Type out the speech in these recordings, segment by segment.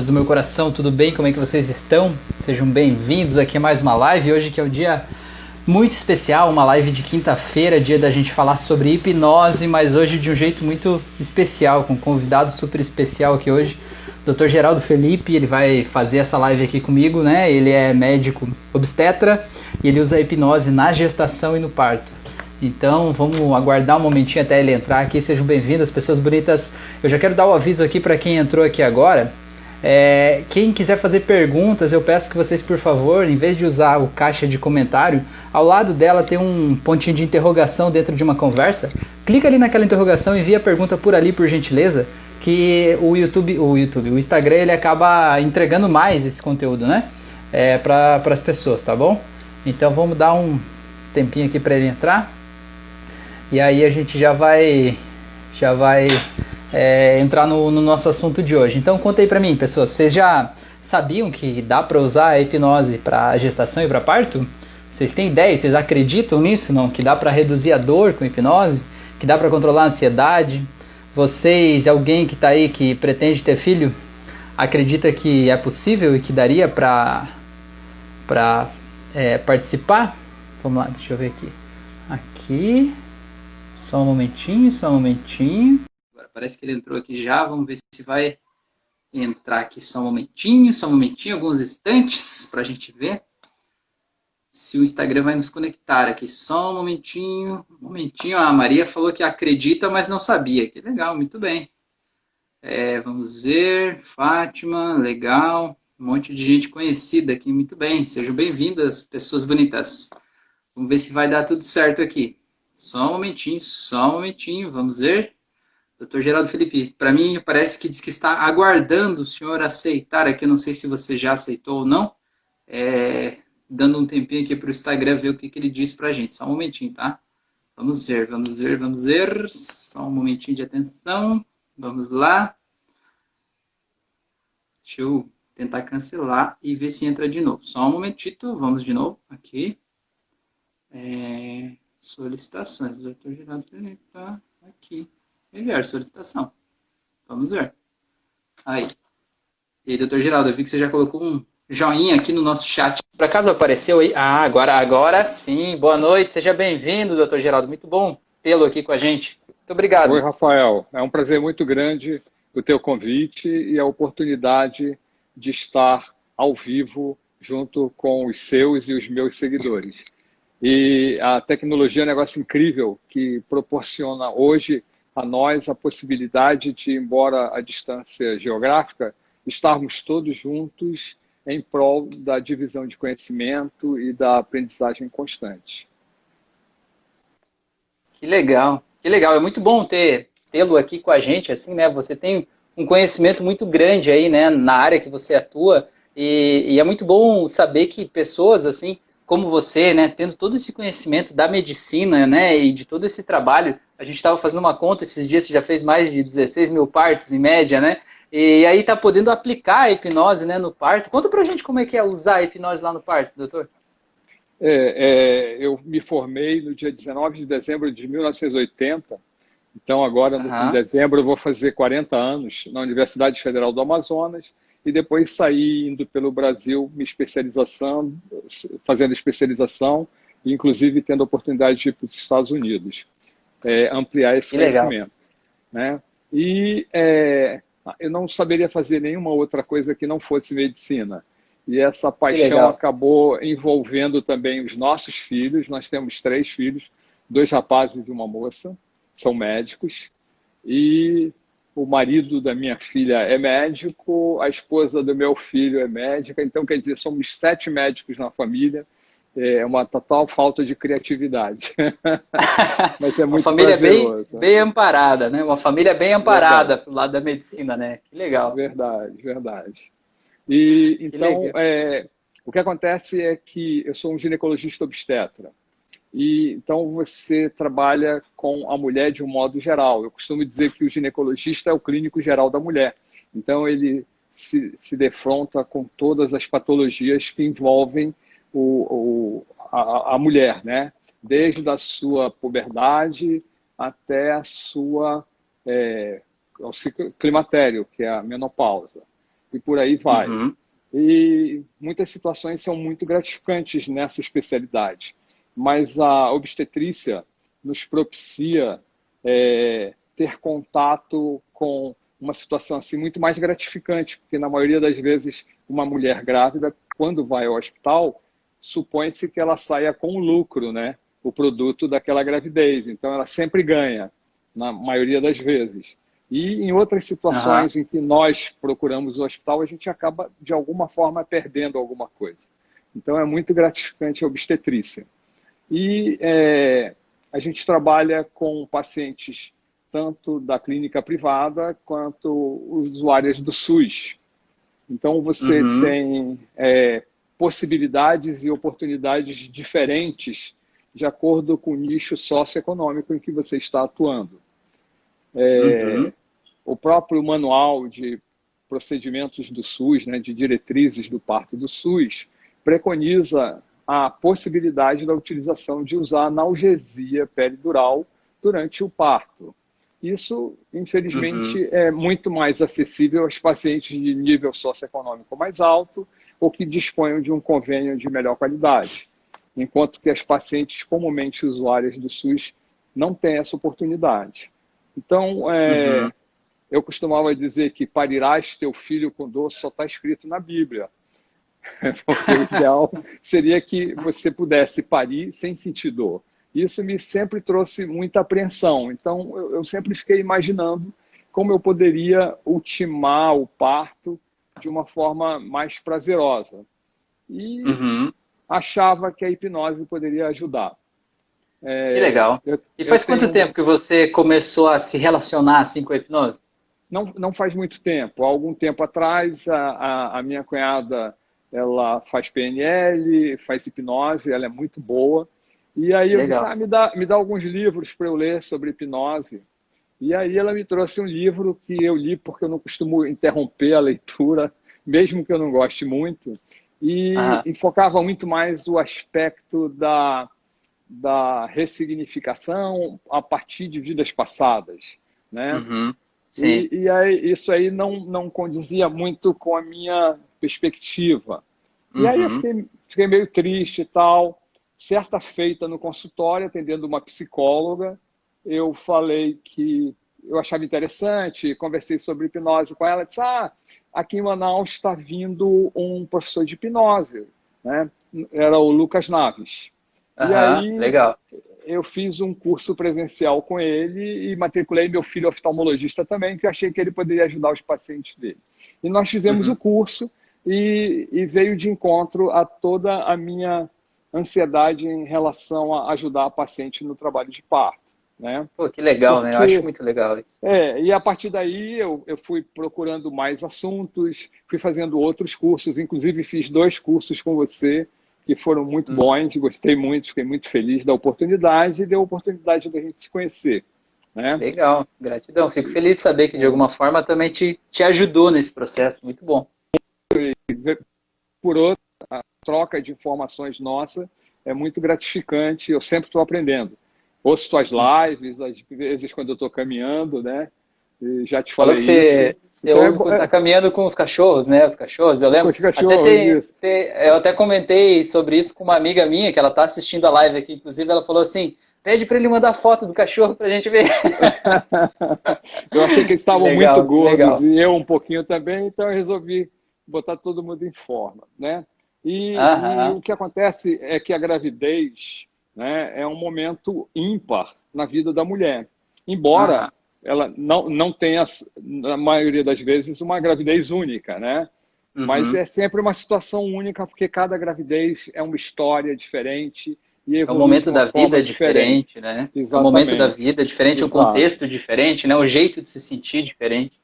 do meu coração, tudo bem? Como é que vocês estão? Sejam bem-vindos aqui a mais uma live, hoje que é um dia muito especial, uma live de quinta-feira, dia da gente falar sobre hipnose, mas hoje de um jeito muito especial, com um convidado super especial aqui hoje, Dr. Geraldo Felipe. Ele vai fazer essa live aqui comigo, né? Ele é médico obstetra e ele usa a hipnose na gestação e no parto. Então vamos aguardar um momentinho até ele entrar aqui. Sejam bem-vindas, pessoas bonitas. Eu já quero dar o aviso aqui para quem entrou aqui agora. Quem quiser fazer perguntas, eu peço que vocês, por favor, em vez de usar o caixa de comentário, ao lado dela tem um pontinho de interrogação dentro de uma conversa. Clica ali naquela interrogação e envia a pergunta por ali, por gentileza, que o Instagram, ele acaba entregando mais esse conteúdo, né? Para as pessoas, tá bom? Então vamos dar um tempinho aqui para ele entrar. E aí a gente já vai entrar no nosso assunto de hoje. Então conta aí pra mim, pessoas, vocês já sabiam que dá para usar a hipnose para gestação e para parto? Vocês têm ideia? Vocês acreditam nisso? Não? Que dá para reduzir a dor com hipnose? Que dá para controlar a ansiedade? Vocês, alguém que está aí que pretende ter filho, acredita que é possível e que daria para participar? Vamos lá, deixa eu ver aqui. Só um momentinho. Agora parece que ele entrou aqui já. Vamos ver se vai entrar aqui. Só um momentinho, alguns instantes para a gente ver se o Instagram vai nos conectar aqui. Só um momentinho. A Maria falou que acredita, mas não sabia. Que legal, muito bem. Vamos ver. Fátima, legal. Um monte de gente conhecida aqui, muito bem. Sejam bem-vindas, pessoas bonitas. Vamos ver se vai dar tudo certo aqui. Só um momentinho, vamos ver. Dr. Geraldo Felipe, para mim parece que diz que está aguardando o senhor aceitar aqui, eu não sei se você já aceitou ou não. Dando um tempinho aqui para o Instagram ver o que ele diz para a gente. Só um momentinho, tá? Vamos ver. Só um momentinho de atenção. Vamos lá. Deixa eu tentar cancelar e ver se entra de novo. Só um momentito, vamos de novo aqui. Solicitações. O Dr. Geraldo Felipe está aqui. Enviar solicitação. Vamos ver. Aí. E aí, Dr. Geraldo, eu vi que você já colocou um joinha aqui no nosso chat. Por acaso apareceu aí? Agora sim. Boa noite. Seja bem-vindo, Dr. Geraldo. Muito bom tê-lo aqui com a gente. Muito obrigado. Oi, Rafael. É um prazer muito grande o teu convite e a oportunidade de estar ao vivo junto com os seus e os meus seguidores. E a tecnologia é um negócio incrível que proporciona hoje a nós a possibilidade de, embora a distância geográfica, estarmos todos juntos em prol da divisão de conhecimento e da aprendizagem constante. Que legal. É muito bom tê-lo aqui com a gente, assim, né? Você tem um conhecimento muito grande aí, né, na área que você atua, e é muito bom saber que pessoas, assim, como você, né, tendo todo esse conhecimento da medicina, né, e de todo esse trabalho, a gente estava fazendo uma conta esses dias, você já fez mais de 16 mil partos em média, né, e aí está podendo aplicar a hipnose, né, no parto. Conta pra gente como é que é usar a hipnose lá no parto, doutor. Eu me formei no dia 19 de dezembro de 1980, então agora em dezembro eu vou fazer 40 anos na Universidade Federal do Amazonas, e depois saí indo pelo Brasil fazendo especialização, e inclusive tendo a oportunidade de ir para os Estados Unidos, ampliar esse conhecimento. Né? E eu não saberia fazer nenhuma outra coisa que não fosse medicina. E essa paixão acabou envolvendo também os nossos filhos. Nós temos 3 filhos, 2 rapazes e uma moça, são médicos, e o marido da minha filha é médico, a esposa do meu filho é médica, então, quer dizer, somos 7 médicos na família. É uma total falta de criatividade. Mas é muito prazeroso. Bem amparada, né? Uma família bem amparada pro lado da medicina, né? Que legal. Verdade. E então, o que acontece é que eu sou um ginecologista obstetra. E então você trabalha com a mulher de um modo geral. Eu costumo dizer que o ginecologista é o clínico geral da mulher. Então ele se defronta com todas as patologias que envolvem a mulher, né? Desde a sua puberdade até ao ciclo climatério, que é a menopausa. e por aí vai. Uhum. E muitas situações são muito gratificantes nessa especialidade, mas a obstetrícia nos propicia ter contato com uma situação assim muito mais gratificante, porque na maioria das vezes uma mulher grávida, quando vai ao hospital, supõe-se que ela saia com lucro, né? O produto daquela gravidez. Então ela sempre ganha, na maioria das vezes. E em outras situações em que nós procuramos o hospital, a gente acaba, de alguma forma, perdendo alguma coisa. Então é muito gratificante a obstetrícia. E a gente trabalha com pacientes tanto da clínica privada quanto usuárias do SUS. Então você tem possibilidades e oportunidades diferentes de acordo com o nicho socioeconômico em que você está atuando. O próprio manual de procedimentos do SUS, né, de diretrizes do parto do SUS, preconiza a possibilidade da utilização de usar analgesia peridural durante o parto. Isso, infelizmente, é muito mais acessível aos pacientes de nível socioeconômico mais alto ou que disponham de um convênio de melhor qualidade, enquanto que as pacientes comumente usuárias do SUS não têm essa oportunidade. Então, eu costumava dizer que parirás teu filho com dor só está escrito na Bíblia. Porque o ideal seria que você pudesse parir sem sentir dor. Isso me sempre trouxe muita apreensão. Então, eu sempre fiquei imaginando como eu poderia ultimar o parto de uma forma mais prazerosa. E achava que a hipnose poderia ajudar. Que legal. E faz quanto tempo que você começou a se relacionar assim com a hipnose? Não faz muito tempo. Há algum tempo atrás, a minha cunhada, ela faz PNL, faz hipnose, ela é muito boa. E aí eu disse, me dá alguns livros para eu ler sobre hipnose. E aí ela me trouxe um livro que eu li porque eu não costumo interromper a leitura, mesmo que eu não goste muito. E enfocava muito mais o aspecto da ressignificação a partir de vidas passadas, né? E aí, isso aí não condizia muito com a minha perspectiva. E aí eu fiquei meio triste e tal. Certa feita no consultório, atendendo uma psicóloga, eu falei que eu achava interessante, conversei sobre hipnose com ela, disse, aqui em Manaus está vindo um professor de hipnose, né? Era o Lucas Naves. E aí legal. eu fiz um curso presencial com ele e matriculei meu filho oftalmologista também, que eu achei que ele poderia ajudar os pacientes dele. E nós fizemos o curso e veio de encontro a toda a minha ansiedade em relação a ajudar a paciente no trabalho de parto, né? Pô, que legal, né? Eu acho muito legal isso. E a partir daí eu fui procurando mais assuntos, fui fazendo outros cursos, inclusive fiz 2 cursos com você, que foram muito bons, gostei muito, fiquei muito feliz da oportunidade e deu a oportunidade da gente se conhecer, né? Legal, gratidão. Fico feliz de saber que de alguma forma também te ajudou nesse processo, muito bom. Por outra, a troca de informações nossa é muito gratificante, eu sempre estou aprendendo. Ouço tuas lives, às vezes quando eu estou caminhando, né? E já te falei isso. Você está caminhando com os cachorros, né? Os cachorros, eu lembro. Com os cachorros, eu até comentei sobre isso com uma amiga minha, que ela está assistindo a live aqui, inclusive ela falou assim, pede para ele mandar foto do cachorro para a gente ver. Eu achei que eles estavam muito gordos e eu um pouquinho também, então eu resolvi botar todo mundo em forma, né? E o que acontece é que a gravidez, né, é um momento ímpar na vida da mulher. Embora ela não tenha, na maioria das vezes, uma gravidez única, né? Mas é sempre uma situação única, porque cada gravidez é uma história diferente e é um momento da vida diferente, né? Exatamente. É um momento da vida diferente, um contexto diferente, né? Um jeito de se sentir diferente.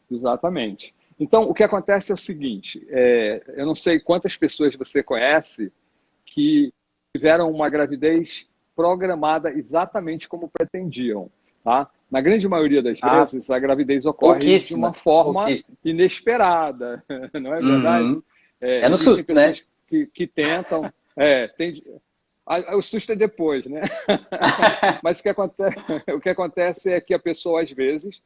Exatamente. Então, o que acontece é o seguinte, eu não sei quantas pessoas você conhece que tiveram uma gravidez programada exatamente como pretendiam, tá? Na grande maioria das vezes, a gravidez ocorre de uma forma inesperada, não é verdade? É no susto, pessoas, né? que tentam... o susto é depois, né? Mas o que acontece é que a pessoa, às vezes,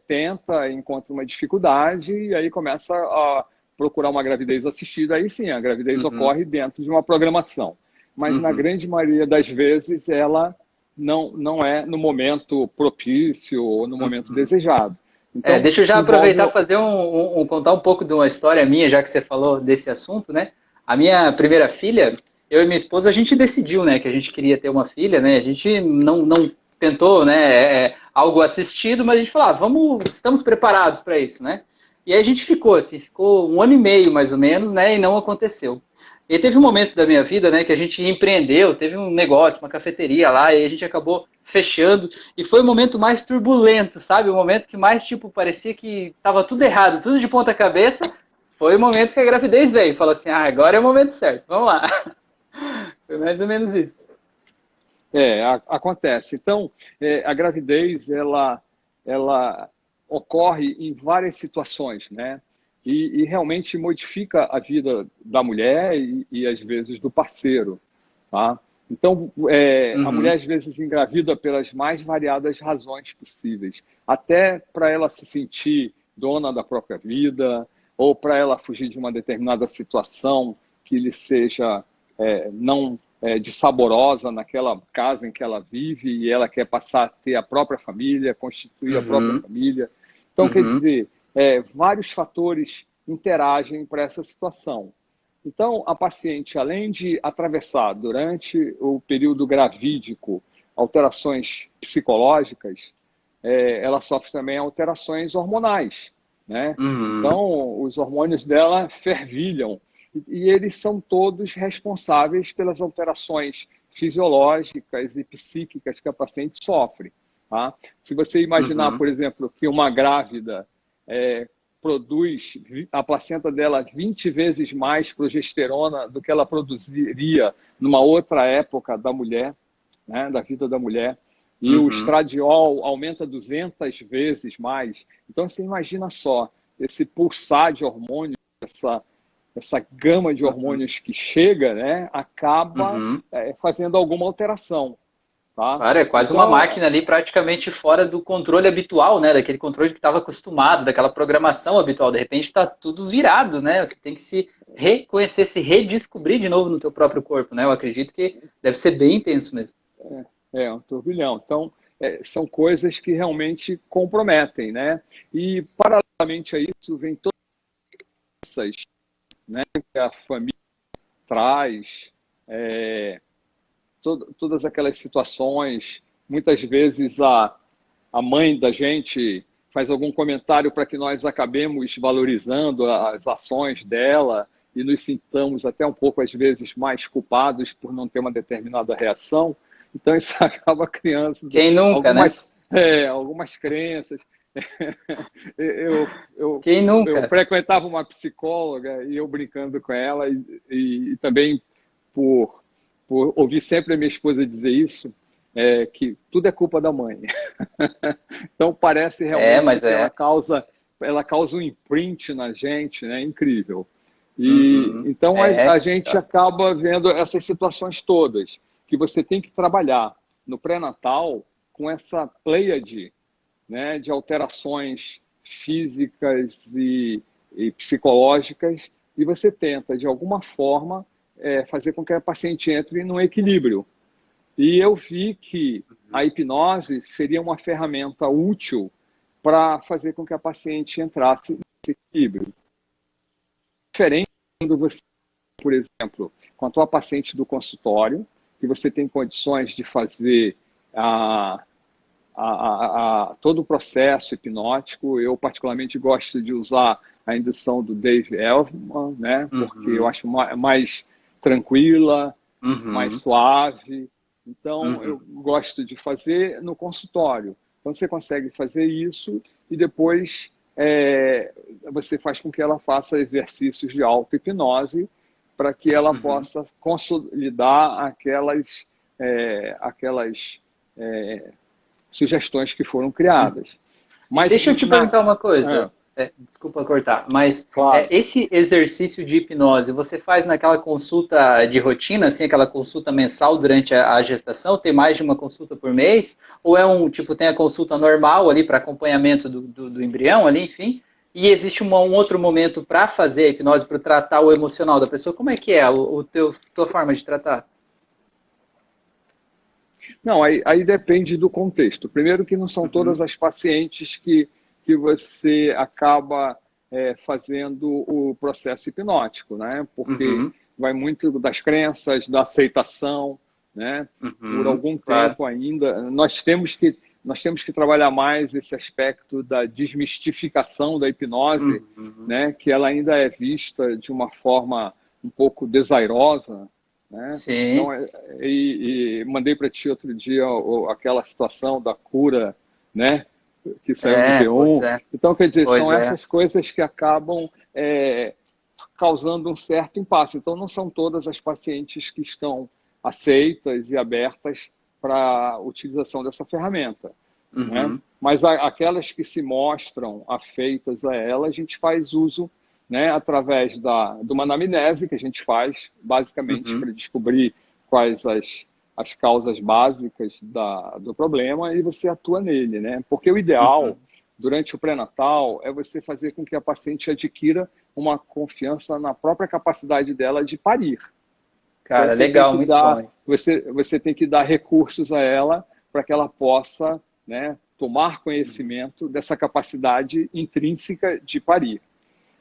tenta, encontra uma dificuldade e aí começa a procurar uma gravidez assistida. Aí sim, a gravidez ocorre dentro de uma programação. Mas na grande maioria das vezes ela não é no momento propício ou no momento desejado. Então, deixa eu já aproveitar e fazer contar um pouco de uma história minha, já que você falou desse assunto, né? A minha primeira filha, eu e minha esposa, a gente decidiu, né, que a gente queria ter uma filha, né? A gente não tentou, né, algo assistido, mas a gente falou, estamos preparados para isso, né? E aí a gente ficou 1 ano e meio mais ou menos, né, e não aconteceu. E teve um momento da minha vida, né, que a gente empreendeu, teve um negócio, uma cafeteria lá, e a gente acabou fechando, e foi o momento mais turbulento, sabe? O momento que mais, parecia que estava tudo errado, tudo de ponta cabeça. Foi o momento que a gravidez veio. Falou assim, agora é o momento certo, vamos lá. Foi mais ou menos isso. Acontece. Então, a gravidez, ela ocorre em várias situações, né? E realmente modifica a vida da mulher e às vezes do parceiro, tá? Então, a mulher às vezes engravida pelas mais variadas razões possíveis, até para ela se sentir dona da própria vida, ou para ela fugir de uma determinada situação que lhe seja não dissaborosa naquela casa em que ela vive e ela quer passar a ter a própria família, constituir a própria família. Então, quer dizer, vários fatores interagem para essa situação. Então, a paciente, além de atravessar durante o período gravídico alterações psicológicas, ela sofre também alterações hormonais, né? Então, os hormônios dela fervilham e eles são todos responsáveis pelas alterações fisiológicas e psíquicas que a paciente sofre. Tá? Se você imaginar, por exemplo, que uma grávida produz a placenta dela 20 vezes mais progesterona do que ela produziria numa outra época da mulher, né, da vida da mulher, e o estradiol aumenta 200 vezes mais. Então, você imagina só, esse pulsar de hormônios, essa gama de hormônios que chega, né, acaba fazendo alguma alteração. Tá? Claro, é quase uma máquina ali praticamente fora do controle habitual, né? Daquele controle que estava acostumado, daquela programação habitual. De repente está tudo virado, né? Você tem que se reconhecer, se redescobrir de novo no teu próprio corpo, né? Eu acredito que deve ser bem intenso mesmo. Um turbilhão. Então, são coisas que realmente comprometem, né? E, paralelamente a isso, vem todas essas, né, que a família traz, todas aquelas situações. Muitas vezes a mãe da gente faz algum comentário para que nós acabemos valorizando as ações dela e nos sintamos até um pouco, às vezes, mais culpados por não ter uma determinada reação. Então, isso acaba criando Quem nunca, né? Algumas crenças. Quem nunca? Eu frequentava uma psicóloga e eu brincando com ela e também por ouvir sempre a minha esposa dizer isso, que tudo é culpa da mãe. Então parece realmente que ela causa um imprint na gente, né? Incrível. E então a gente acaba vendo essas situações todas que você tem que trabalhar no pré-natal com essa pleiade, né, de alterações físicas e psicológicas, e você tenta de alguma forma fazer com que a paciente entre num equilíbrio. E eu vi que a hipnose seria uma ferramenta útil para fazer com que a paciente entrasse nesse equilíbrio. Diferente quando você, por exemplo, com a tua paciente do consultório, que você tem condições de fazer todo o processo hipnótico. Eu particularmente gosto de usar a indução do Dave Elfman, né? Porque eu acho mais tranquila, mais suave. Então, eu gosto de fazer no consultório. Então, você consegue fazer isso e depois você faz com que ela faça exercícios de auto-hipnose para que ela possa consolidar aquelas sugestões que foram criadas. Mas, deixa eu te perguntar uma coisa. desculpa cortar, mas Claro. esse exercício de hipnose, você faz naquela consulta de rotina, assim, aquela consulta mensal durante a gestação? Tem mais de uma consulta por mês? Ou é tem a consulta normal ali para acompanhamento do embrião ali, enfim, e existe um outro momento para fazer a hipnose, para tratar o emocional da pessoa? Como é que é tua forma de tratar? Não, aí depende do contexto. Primeiro que não são Uhum, todas as pacientes que você acaba fazendo o processo hipnótico, né? Porque uhum, vai muito das crenças, da aceitação, né? Por uhum, algum claro. tempo ainda, nós temos que trabalhar mais esse aspecto da desmistificação da hipnose, Uhum. né? Que ela ainda é vista de uma forma um pouco desairosa, né? Sim, Então, e mandei para ti outro dia aquela situação da cura, né? Que saiu no pois G1. é, Então, quer dizer, pois são é. essas coisas que acabam causando um certo impasse. Então, não são todas as pacientes que estão aceitas e abertas para a utilização dessa ferramenta, né? Uhum, Mas aquelas que se mostram afeitas a ela, a gente faz uso, né, através de uma anamnese que a gente faz, basicamente, uhum, para descobrir quais as causas básicas do problema e você atua nele, né? Porque o ideal, uhum. durante o pré-natal, é você fazer com que a paciente adquira uma confiança na própria capacidade dela de parir. Então Cara, legal, muito bom. você tem que dar recursos a ela para que ela possa, né, tomar Uhum. conhecimento dessa capacidade intrínseca de parir.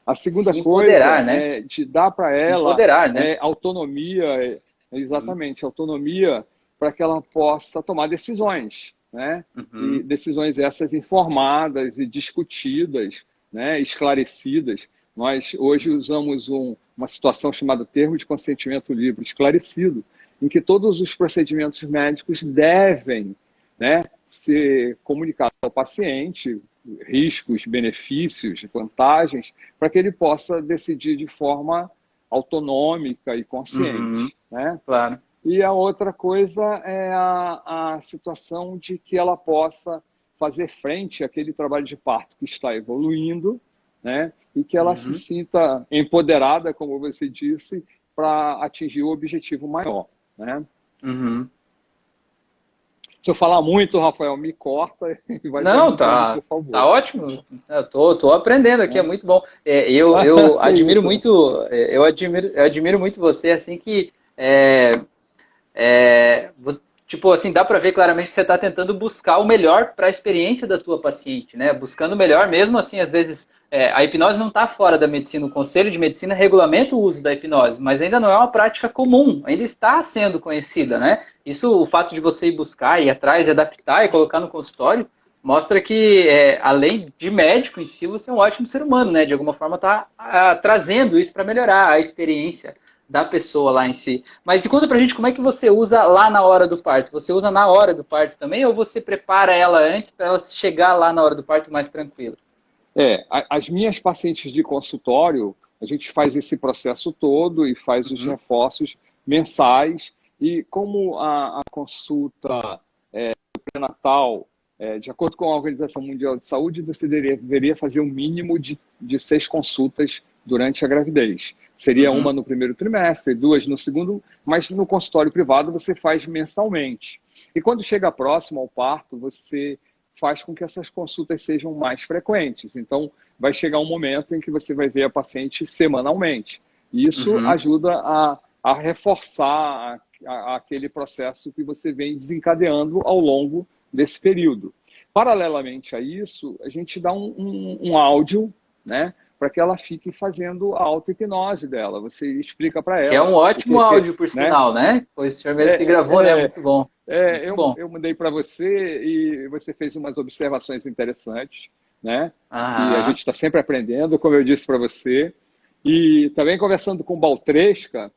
A segunda Se coisa empoderar, né? é de dar para Se ela empoderar, né? autonomia, Uhum, exatamente, autonomia para que ela possa tomar decisões, né? E uhum, decisões essas informadas e discutidas, né? Esclarecidas. Nós hoje usamos uma situação chamada termo de consentimento livre esclarecido, em que todos os procedimentos médicos devem, né, ser comunicados ao paciente, riscos, benefícios, vantagens, para que ele possa decidir de forma autonômica e uhum, consciente, né? claro. E a outra coisa é a situação de que ela possa fazer frente àquele trabalho de parto que está evoluindo, né? E que ela se Uhum, sinta empoderada, como você disse, para atingir o objetivo maior, né? uhum. Se eu falar muito, Rafael, me corta e vai Não, perguntando, tá, por tá favor. ótimo. Eu tô aprendendo aqui, é Né? muito bom. Eu Que admiro isso? muito, eu admiro muito você, assim que tipo assim, dá para ver claramente que você está tentando buscar o melhor para a experiência da tua paciente, né? Buscando o melhor, mesmo assim, às vezes, a hipnose não está fora da medicina. O Conselho de Medicina regulamenta o uso da hipnose, mas ainda não é uma prática comum, ainda está sendo conhecida, né? Isso, o fato de você ir buscar, ir atrás, adaptar e colocar no consultório, mostra que, além de médico em si, você é um ótimo ser humano, né? De alguma forma está trazendo isso para melhorar a experiência da pessoa lá em si. Mas e conta pra gente como é que você usa lá na hora do parto? Você usa na hora do parto também ou você prepara ela antes para ela chegar lá na hora do parto mais tranquila? As minhas pacientes de consultório, a gente faz esse processo todo e faz os Uhum, reforços mensais. E como a consulta pré-natal, de acordo com a Organização Mundial de Saúde, você deveria fazer um mínimo de 6 consultas durante a gravidez. Seria uma uhum, no primeiro trimestre, 2 no segundo, mas no consultório privado você faz mensalmente. E quando chega próximo ao parto, você faz com que essas consultas sejam mais frequentes. Então, vai chegar um momento em que você vai ver a paciente semanalmente. E isso uhum. ajuda a reforçar aquele processo que você vem desencadeando ao longo desse período. Paralelamente a isso, a gente dá um áudio, né, para que ela fique fazendo a auto-hipnose dela. Você explica para Que é ela um o ótimo que, áudio, por né? sinal, né? Foi o senhor mesmo que gravou, né? É, é, Muito bom. Muito bom. eu mandei para você e você fez umas observações interessantes, né? Que a gente Aham. está sempre aprendendo, como eu disse para você. E também conversando com o Baltresca,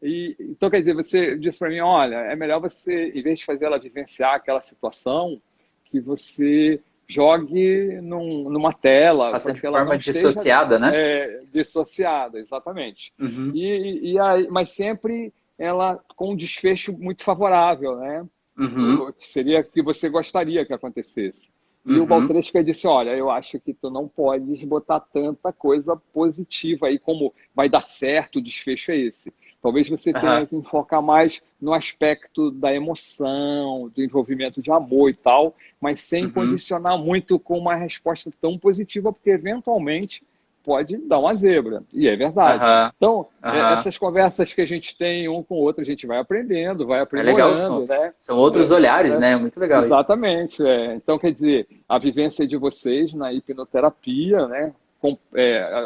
então, quer dizer, você disse para mim, olha, é melhor você, em vez de fazer ela vivenciar aquela situação, que você jogue numa tela Faça para de que ela não forma esteja dissociada, né? dissociada, exatamente. Uhum, Mas sempre ela com um desfecho muito favorável, né? uhum, Que seria que você gostaria que acontecesse. E o Baltreschka disse, olha, eu acho que tu não podes botar tanta coisa positiva aí, como vai dar certo, o desfecho é esse. Talvez você tenha que focar mais no aspecto da emoção, do envolvimento de amor e tal, mas sem condicionar muito com uma resposta tão positiva, porque eventualmente pode dar uma zebra. E é verdade. Então, essas conversas que a gente tem um com o outro, a gente vai aprendendo, vai aprimorando. É legal, né? São outros olhares, né? Muito legal. Exatamente. Então, quer dizer, a vivência de vocês na hipnoterapia, né?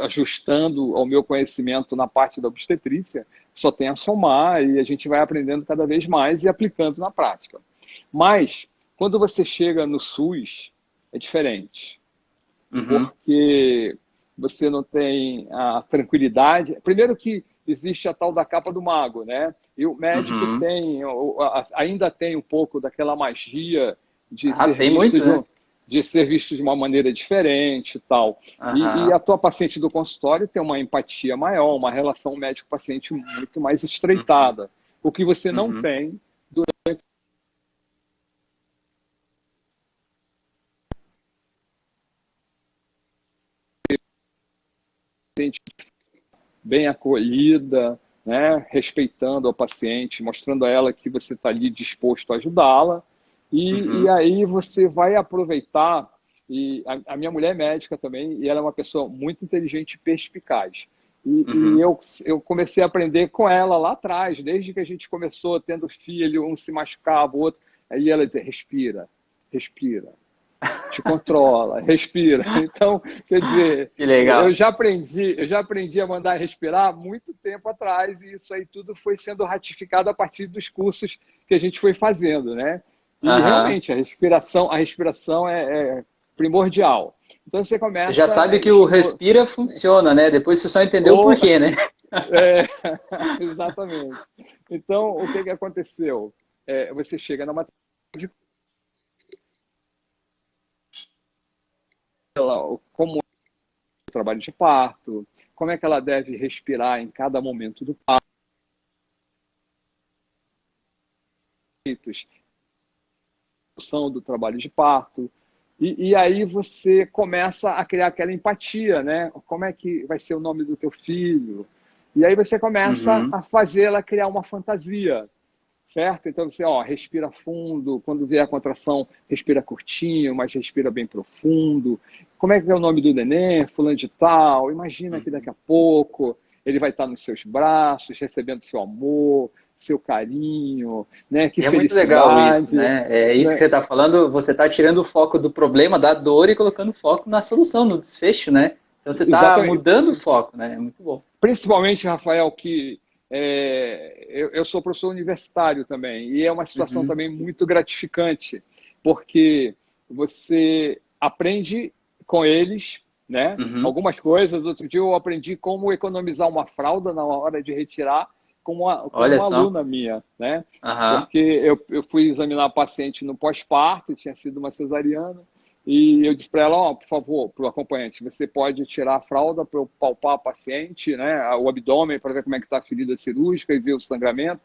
Ajustando ao meu conhecimento na parte da obstetrícia, só tem a somar e a gente vai aprendendo cada vez mais e aplicando na prática. Mas, quando você chega no SUS, é diferente. Porque você não tem a tranquilidade. Primeiro que existe a tal da capa do mago, né? E o médico ainda tem um pouco daquela magia de ser visto de uma maneira diferente e tal. E a tua paciente do consultório tem uma empatia maior, uma relação médico-paciente muito mais estreitada. O que você não tem durante bem acolhida, né? Respeitando a paciente, mostrando a ela que você está ali disposto a ajudá-la. E aí você vai aproveitar, e a minha mulher é médica também, e ela é uma pessoa muito inteligente e perspicaz. E eu comecei a aprender com ela lá atrás, desde que a gente começou tendo filho, um se machucava, o outro. Aí ela dizia, respira, respira, te controla, respira. Então, quer dizer, que legal. eu já aprendi a mandar respirar muito tempo atrás, e isso aí tudo foi sendo ratificado a partir dos cursos que a gente foi fazendo, né? E realmente a respiração é primordial. Então você começa. Você já sabe que o respira funciona, né? Depois você só entendeu o porquê, né? Exatamente. Então, o que aconteceu? Você chega numa como é o trabalho de parto, como é que ela deve respirar em cada momento do parto, do trabalho de parto. E aí você começa a criar aquela empatia, né? Como é que vai ser o nome do teu filho? E aí você começa a fazê-la criar uma fantasia, certo? Então você, respira fundo, quando vier a contração, respira curtinho, mas respira bem profundo. Como é que é o nome do neném? Fulano de tal. Imagina que daqui a pouco ele vai estar nos seus braços, recebendo seu amor, seu carinho, né? Que felicidade. Muito legal isso, né? É isso que você está falando, você está tirando o foco do problema, da dor e colocando foco na solução, no desfecho, né? Então você está mudando o foco, né? É muito bom. Principalmente, Rafael, que eu sou professor universitário também, e é uma situação também muito gratificante, porque você aprende com eles, né? Algumas coisas. Outro dia eu aprendi como economizar uma fralda na hora de retirar, com uma aluna minha, né? Porque eu fui examinar a paciente no pós-parto, tinha sido uma cesariana, e eu disse para ela, por favor, para o acompanhante, você pode tirar a fralda para eu palpar a paciente, né, o abdômen, para ver como é que está a ferida cirúrgica e ver o sangramento.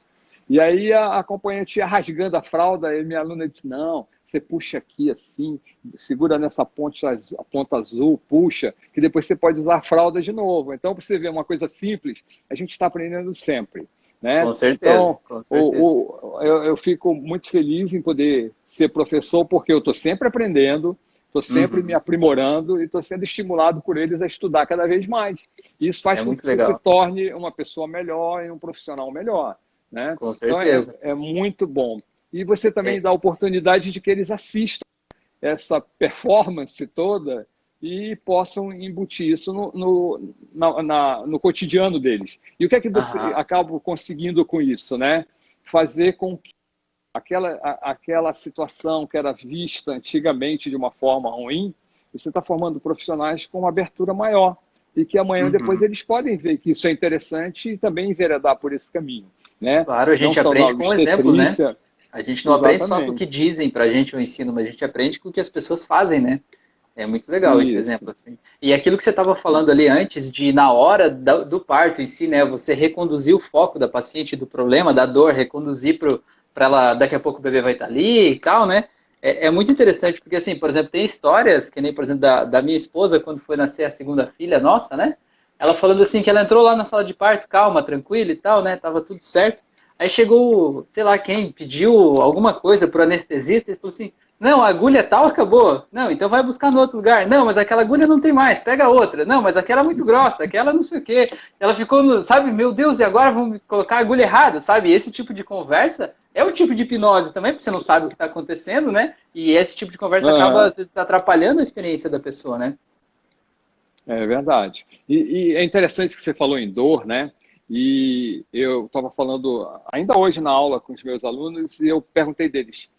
E aí a acompanhante ia rasgando a fralda, e minha aluna disse, não, você puxa aqui assim, segura nessa a ponta azul, puxa, que depois você pode usar a fralda de novo. Então, para você ver uma coisa simples, a gente está aprendendo sempre. Né? Com certeza. Então, com certeza. Eu fico muito feliz em poder ser professor, porque eu estou sempre aprendendo, estou sempre me aprimorando e estou sendo estimulado por eles a estudar cada vez mais. E isso faz com que você se torne uma pessoa melhor e um profissional melhor. Né? Com certeza. Então, é muito bom. E você também dá a oportunidade de que eles assistam essa performance toda e possam embutir isso no cotidiano deles. E o que é que você acaba conseguindo com isso? Né? Fazer com que aquela situação que era vista antigamente de uma forma ruim, você está formando profissionais com uma abertura maior. E que amanhã depois eles podem ver que isso é interessante e também enveredar por esse caminho. Né? Claro, a gente aprende com o exemplo, né? A gente não aprende só com o que dizem pra gente o ensino, mas a gente aprende com o que as pessoas fazem, né? É muito legal esse exemplo, assim. E aquilo que você estava falando ali antes, de na hora do parto em si, né? Você reconduzir o foco da paciente, do problema, da dor, reconduzir para ela, daqui a pouco o bebê vai estar ali e tal, né? É muito interessante, porque, assim, por exemplo, tem histórias, que nem, por exemplo, da minha esposa, quando foi nascer a segunda filha nossa, né? Ela falando assim, que ela entrou lá na sala de parto, calma, tranquila e tal, né? Tava tudo certo. Aí chegou, sei lá quem, pediu alguma coisa pro anestesista e falou assim, não, a agulha tal acabou. Não, então vai buscar no outro lugar. Não, mas aquela agulha não tem mais, pega outra. Não, mas aquela é muito grossa, aquela não sei o quê. Ela ficou, sabe, meu Deus, e agora vamos colocar a agulha errada, sabe? Esse tipo de conversa é um tipo de hipnose também, porque você não sabe o que está acontecendo, né? E esse tipo de conversa acaba atrapalhando a experiência da pessoa, né? É verdade. E é interessante que você falou em dor, né? E eu estava falando ainda hoje na aula com os meus alunos e eu perguntei deles: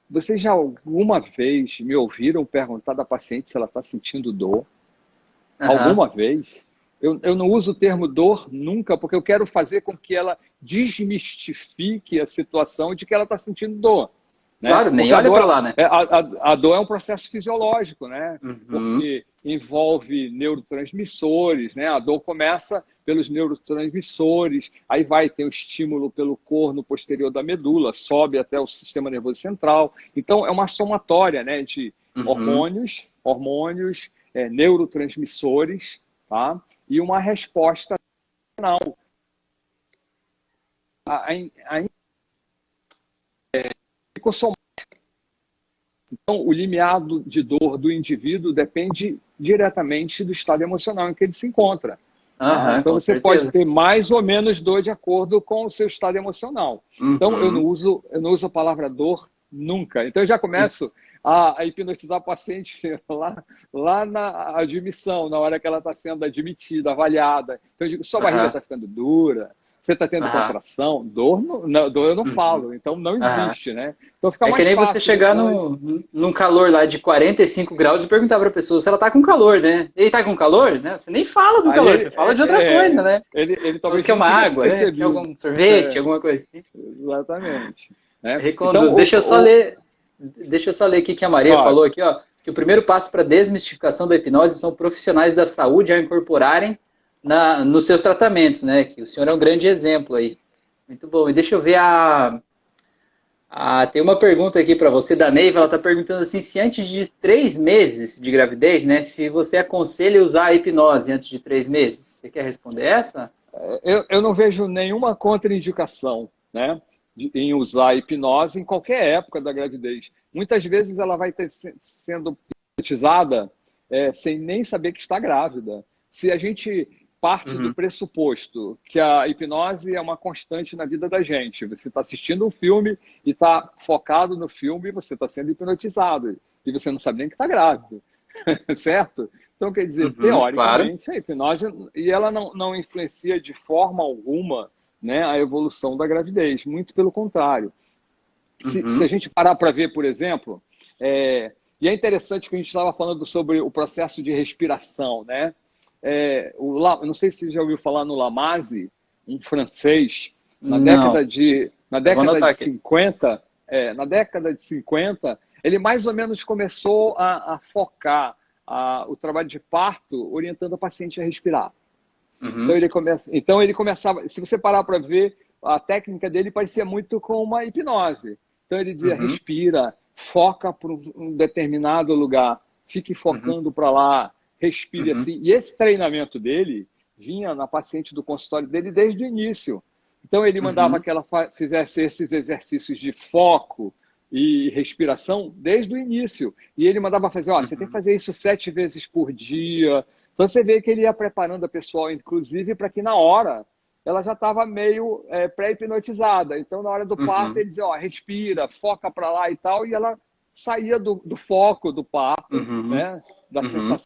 vocês já alguma vez me ouviram perguntar da paciente se ela está sentindo dor? Aham. Alguma vez? Eu não uso o termo dor nunca, porque eu quero fazer com que ela desmistifique a situação de que ela está sentindo dor. Né? Claro, nem Porque olha para lá, né? a dor é um processo fisiológico, né? Uhum. Porque envolve neurotransmissores, né? A dor começa pelos neurotransmissores, aí vai ter o estímulo pelo corno posterior da medula, sobe até o sistema nervoso central. Então, é uma somatória, né, de Uhum. hormônios, neurotransmissores, tá? E uma resposta renal. A psicossomática. Então, o limiar de dor do indivíduo depende diretamente do estado emocional em que ele se encontra. Tá? Aham, Então, com você pode certeza. ter mais ou menos dor de acordo com o seu estado emocional. Então, Uhum. eu não uso a palavra dor nunca. Então, eu já E- começo a hipnotizar a paciente lá na admissão, na hora que ela está sendo admitida, avaliada. Então, eu digo, sua barriga Aham. está ficando dura, você está tendo Aham. contração, dor eu não Uhum. falo, então não Aham. existe, né? Então fica É que mais nem você fácil chegar depois. num calor lá de 45 graus e perguntar pra pessoa se ela tá com calor, né? Ele tá com calor, né? Você nem fala do Aí calor, você fala de outra coisa, né? ele Fala talvez que é nem uma tivesse água, né? Que é percebido. algum sorvete, É, alguma coisa assim. exatamente. Né? Então, Reconduz. Deixa eu só ler aqui que a Maria claro, falou aqui, ó, que o primeiro passo para a desmistificação da hipnose são profissionais da saúde a incorporarem nos seus tratamentos, né? Que o senhor é um grande exemplo aí. Muito bom. E deixa eu ver tem uma pergunta aqui para você da Neiva. Ela está perguntando assim, se antes de 3 meses de gravidez, né? Se você aconselha usar a hipnose antes de 3 meses. Você quer responder essa? eu não vejo nenhuma contraindicação, né, em usar a hipnose em qualquer época da gravidez. Muitas vezes ela vai sendo hipnotizada sem nem saber que está grávida. Se a gente parte do Uhum. pressuposto que a hipnose é uma constante na vida da gente, você está assistindo um filme e está focado no filme, você está sendo hipnotizado e você não sabe nem que está grávido, certo? Então, quer dizer, Uhum, claro. teoricamente, a hipnose, e ela não influencia de forma alguma, né, a evolução da gravidez, muito pelo contrário. Se a Uhum. gente parar para ver, por exemplo, e é interessante que a gente estava falando sobre o processo de respiração, né? Não sei se você já ouviu falar no Lamaze, um francês, Não. na Eu vou década anotar de aqui. 50, ele mais ou menos começou a focar o trabalho de parto orientando o paciente a respirar. Uhum. Então ele começava, se você parar para ver, a técnica dele parecia muito com uma hipnose. Então ele dizia, Uhum. respira, foca para um determinado lugar, fique Uhum. focando para lá, respire Uhum. assim. E esse treinamento dele vinha na paciente do consultório dele desde o início. Então ele mandava Uhum. que ela fizesse esses exercícios de foco e respiração desde o início. E ele mandava fazer, ó, você tem que Uhum. fazer isso 7 vezes por dia. Então você vê que ele ia preparando a pessoa, inclusive, para que na hora ela já estava meio pré-hipnotizada. Então, na hora do parto, Uhum. ele dizia, ó, respira, foca para lá e tal, e ela saía do foco do parto, Uhum. né, da Uhum. sensação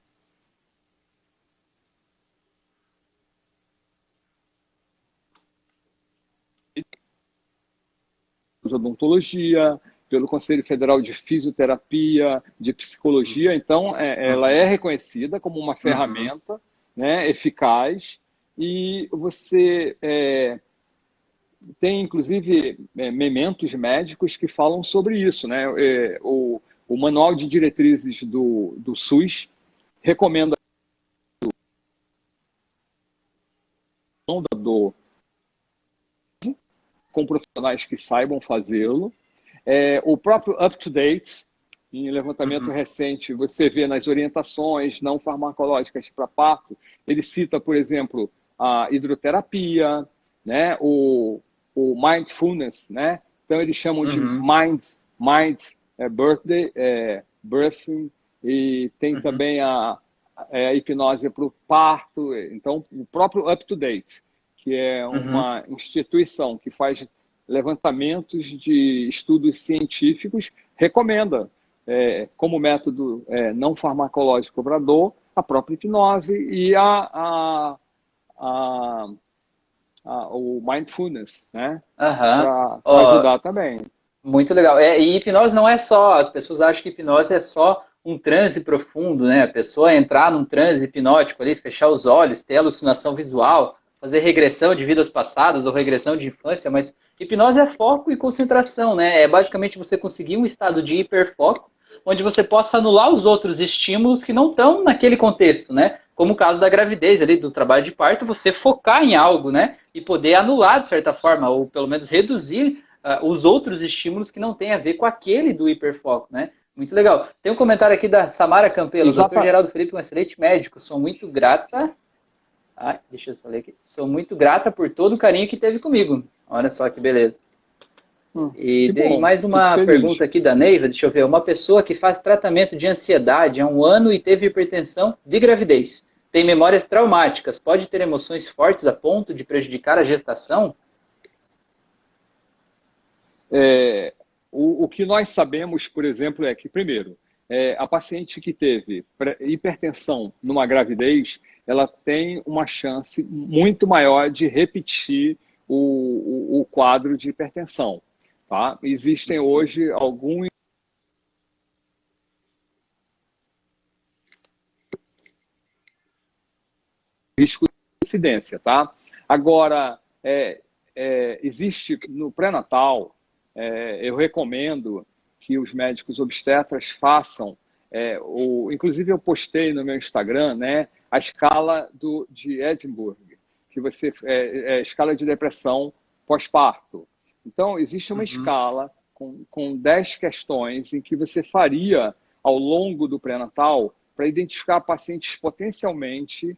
de odontologia, pelo Conselho Federal de Fisioterapia, de Psicologia. Então, ela é Uhum. reconhecida como uma Uhum. ferramenta, né, eficaz, e você tem, inclusive, mementos médicos que falam sobre isso. Né? O Manual de Diretrizes do SUS recomenda a dor com profissionais que saibam fazê-lo. O próprio UpToDate em levantamento recente, você vê nas orientações não farmacológicas para parto, ele cita, por exemplo, a hidroterapia, né? O mindfulness, né? Então eles chamam de birthing, e tem também a hipnose para o parto. Então, o próprio Up to Date, que é uma instituição que faz levantamentos de estudos científicos, recomenda como método não farmacológico para dor a própria hipnose e o mindfulness, né? Para ajudar também. Muito legal. E hipnose não é só, as pessoas acham que hipnose é só um transe profundo, né? A pessoa entrar num transe hipnótico ali, fechar os olhos, ter alucinação visual, fazer regressão de vidas passadas ou regressão de infância, mas hipnose é foco e concentração, né? É basicamente você conseguir um estado de hiperfoco, onde você possa anular os outros estímulos que não estão naquele contexto, né? Como o caso da gravidez ali, do trabalho de parto, você focar em algo, né? E poder anular, de certa forma, ou pelo menos reduzir os outros estímulos que não têm a ver com aquele do hiperfoco, né? Muito legal. Tem um comentário aqui da Samara Campelo. Dr. Geraldo Felipe, um excelente médico. Sou muito grata. Deixa eu falar aqui. Sou muito grata por todo o carinho que teve comigo. Olha só que beleza. E tem mais uma pergunta aqui da Neiva. Deixa eu ver. Uma pessoa que faz tratamento de ansiedade há 1 ano e teve hipertensão de gravidez. Tem memórias traumáticas. Pode ter emoções fortes a ponto de prejudicar a gestação? O que nós sabemos, por exemplo, é que, primeiro, a paciente que teve hipertensão numa gravidez, ela tem uma chance muito maior de repetir o quadro de hipertensão. Tá? Existem hoje alguns riscos de incidência. Tá? Agora, existe no pré-natal, eu recomendo que os médicos obstetras façam, inclusive eu postei no meu Instagram, né, a escala de Edinburgh, que escala de depressão pós-parto. Então, existe uma escala com 10 questões em que você faria ao longo do pré-natal para identificar pacientes potencialmente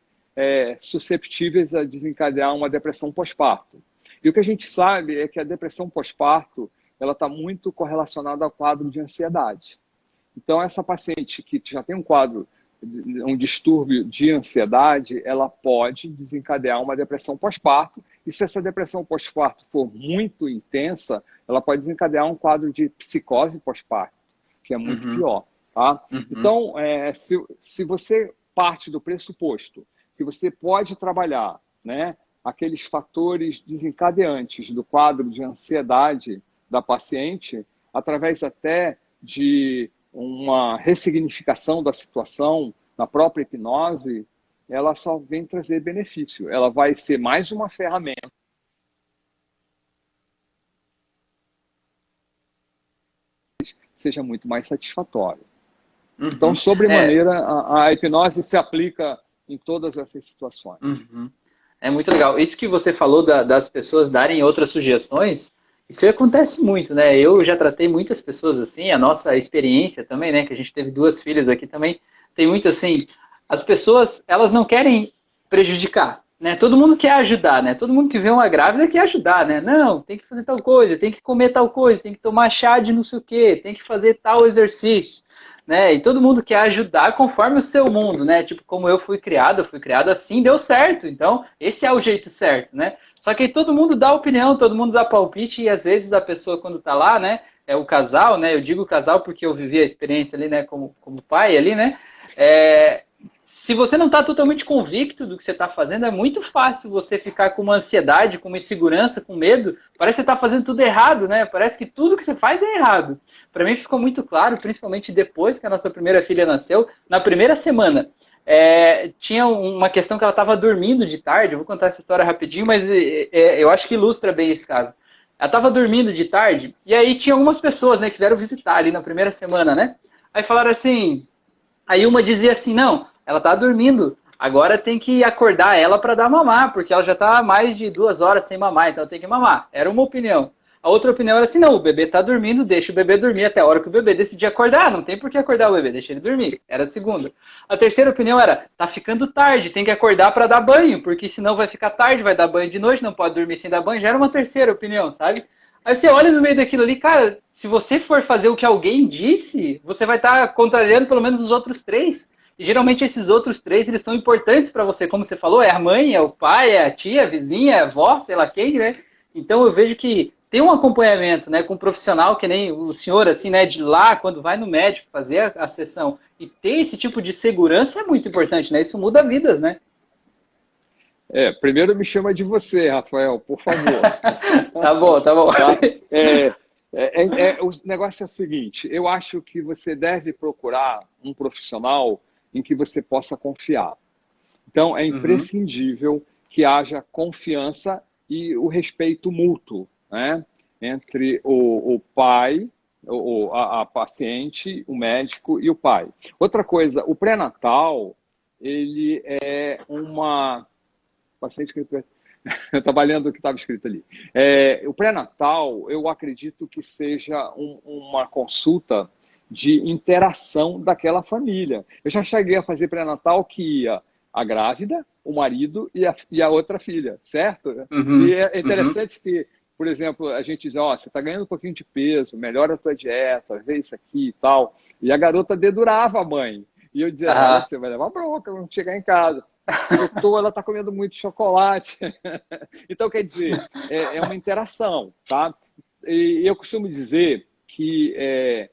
susceptíveis a desencadear uma depressão pós-parto. E o que a gente sabe é que a depressão pós-parto ela está muito correlacionada ao quadro de ansiedade. Então, essa paciente que já tem um distúrbio de ansiedade, ela pode desencadear uma depressão pós-parto, e se essa depressão pós-parto for muito intensa, ela pode desencadear um quadro de psicose pós-parto, que é muito pior. Tá? Então, se você parte do pressuposto que você pode trabalhar, né, aqueles fatores desencadeantes do quadro de ansiedade da paciente, através até de uma ressignificação da situação na própria hipnose, ela só vem trazer benefício. Ela vai ser mais uma ferramenta que seja muito mais satisfatória. Então, sobremaneira, a hipnose se aplica em todas essas situações. É muito legal. Isso que você falou das pessoas darem outras sugestões, isso acontece muito, né? Eu já tratei muitas pessoas assim, a nossa experiência também, né? Que a gente teve 2 filhas aqui também, tem muito assim, as pessoas, elas não querem prejudicar, né? Todo mundo quer ajudar, né? Todo mundo que vê uma grávida quer ajudar, né? Não, tem que fazer tal coisa, tem que comer tal coisa, tem que tomar chá de não sei o quê, tem que fazer tal exercício, né? E todo mundo quer ajudar conforme o seu mundo, né? Tipo, como eu fui criado assim, deu certo. Então, esse é o jeito certo, né? Só que aí todo mundo dá opinião, todo mundo dá palpite, e às vezes a pessoa quando tá lá, né, é o casal, né, eu digo casal porque eu vivi a experiência ali, né, como pai ali, né, se você não tá totalmente convicto do que você tá fazendo, é muito fácil você ficar com uma ansiedade, com uma insegurança, com medo, parece que você tá fazendo tudo errado, né, parece que tudo que você faz é errado. Para mim ficou muito claro, principalmente depois que a nossa primeira filha nasceu, na primeira semana. Tinha uma questão que ela estava dormindo de tarde, eu vou contar essa história rapidinho, mas eu acho que ilustra bem esse caso. Ela estava dormindo de tarde, e aí tinha algumas pessoas, né, que vieram visitar ali na primeira semana, né? Aí falaram assim, aí uma dizia assim, não, ela está dormindo, agora tem que acordar ela para dar mamar, porque ela já está mais de 2 horas sem mamar, então tem que mamar. Era uma opinião. A outra opinião era assim, não, o bebê tá dormindo, deixa o bebê dormir até a hora que o bebê decidir acordar, não tem por que acordar o bebê, deixa ele dormir. Era a segunda. A terceira opinião era, tá ficando tarde, tem que acordar para dar banho, porque senão vai ficar tarde, vai dar banho de noite, não pode dormir sem dar banho. Já era uma terceira opinião, sabe? Aí você olha no meio daquilo ali, cara, se você for fazer o que alguém disse, você vai estar contrariando pelo menos os outros três. E geralmente esses outros três, eles são importantes para você, como você falou, é a mãe, é o pai, é a tia, a vizinha, é a avó, sei lá quem, né? Então eu vejo que ter um acompanhamento, né, com um profissional que nem o senhor, assim, né, de lá, quando vai no médico fazer a sessão e ter esse tipo de segurança é muito importante, né? Isso muda vidas, né? Primeiro me chama de você, Rafael, por favor. Tá bom, tá bom. Tá? O negócio é o seguinte, eu acho que você deve procurar um profissional em que você possa confiar. Então, é imprescindível que haja confiança e o respeito mútuo, né? Entre o pai, a paciente, o médico e o pai. Outra coisa, o pré-natal, ele é uma... Paciente que... Eu estava lendo o que estava escrito ali. O pré-natal, eu acredito que seja uma consulta de interação daquela família. Eu já cheguei a fazer pré-natal que ia a grávida, o marido e a outra filha, certo? E é interessante que, por exemplo, a gente diz, você está ganhando um pouquinho de peso, melhora a tua dieta, vê isso aqui e tal. E a garota dedurava a mãe. E eu dizia, você vai levar bronca quando chegar em casa. Doutor, ela está comendo muito chocolate. Então, quer dizer, é uma interação, tá? E eu costumo dizer que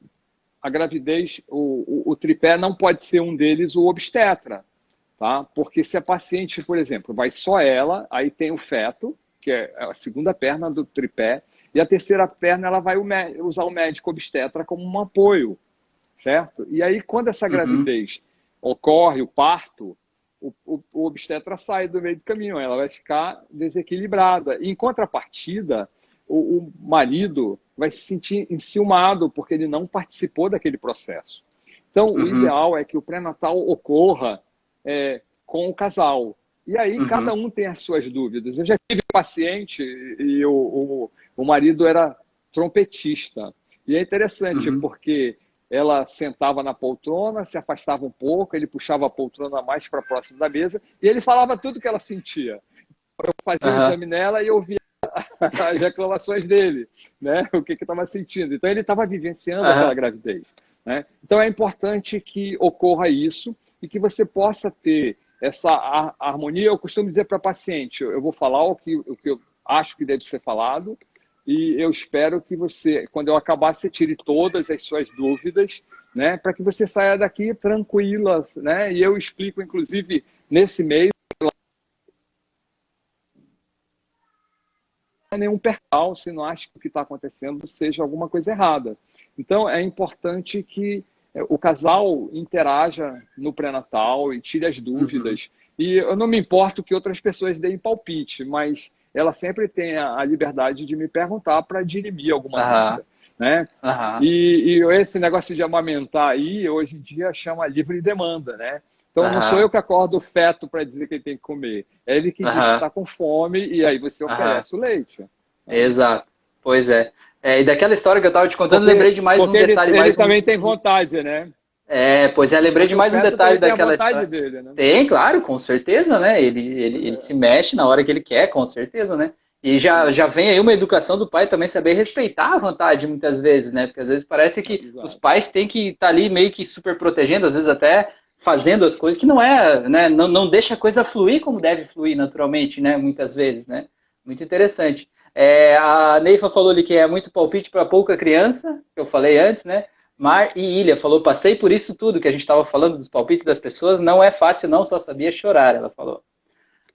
a gravidez, o tripé não pode ser um deles o obstetra, tá? Porque se a paciente, por exemplo, vai só ela, aí tem o feto, que é a segunda perna do tripé, e a terceira perna ela vai usar o médico obstetra como um apoio, certo? E aí, quando essa gravidez ocorre, o parto, o obstetra sai do meio do caminho, ela vai ficar desequilibrada. E, em contrapartida, o marido vai se sentir enciumado porque ele não participou daquele processo. Então, o ideal é que o pré-natal ocorra com o casal. E aí, cada um tem as suas dúvidas. Eu já tive um paciente e o marido era trompetista. E é interessante porque ela sentava na poltrona, se afastava um pouco, ele puxava a poltrona mais para próximo da mesa e ele falava tudo que ela sentia. Eu fazia o exame nela e eu ouvia as reclamações dele, né? O que estava sentindo. Então, ele estava vivenciando aquela gravidez, né? Então, é importante que ocorra isso e que você possa ter essa harmonia. Eu costumo dizer para a paciente, eu vou falar o que eu acho que deve ser falado, e eu espero que você, quando eu acabar, você tire todas as suas dúvidas, né, para que você saia daqui tranquila, né? E eu explico, inclusive, nesse meio, não é nenhum percalço, não acho que o que está acontecendo seja alguma coisa errada. Então, é importante que o casal interaja no pré-natal e tire as dúvidas. E eu não me importo que outras pessoas deem palpite, mas ela sempre tem a liberdade de me perguntar para dirimir alguma dúvida, né? E esse negócio de amamentar aí, hoje em dia, chama livre demanda, né? Então, não sou eu que acordo o feto para dizer que ele tem que comer. É ele que diz que está com fome e aí você oferece o leite. Exato. Pois é. E daquela história que eu estava te contando, lembrei de mais um detalhe. Ele também tem vontade, né? Lembrei de mais um detalhe daquela história. Dele, né? Tem, claro, com certeza, né? Ele se mexe na hora que ele quer, com certeza, né? E já vem aí uma educação do pai também saber respeitar a vontade muitas vezes, né? Porque às vezes parece que os pais têm que estar ali meio que super protegendo, às vezes até fazendo as coisas que não é, né? Não deixa a coisa fluir como deve fluir naturalmente, né? Muitas vezes, né? Muito interessante. A Neifa falou ali que é muito palpite para pouca criança, que eu falei antes, né? Mar e Ilha falou, passei por isso tudo que a gente estava falando dos palpites das pessoas, não é fácil não, só sabia chorar, ela falou.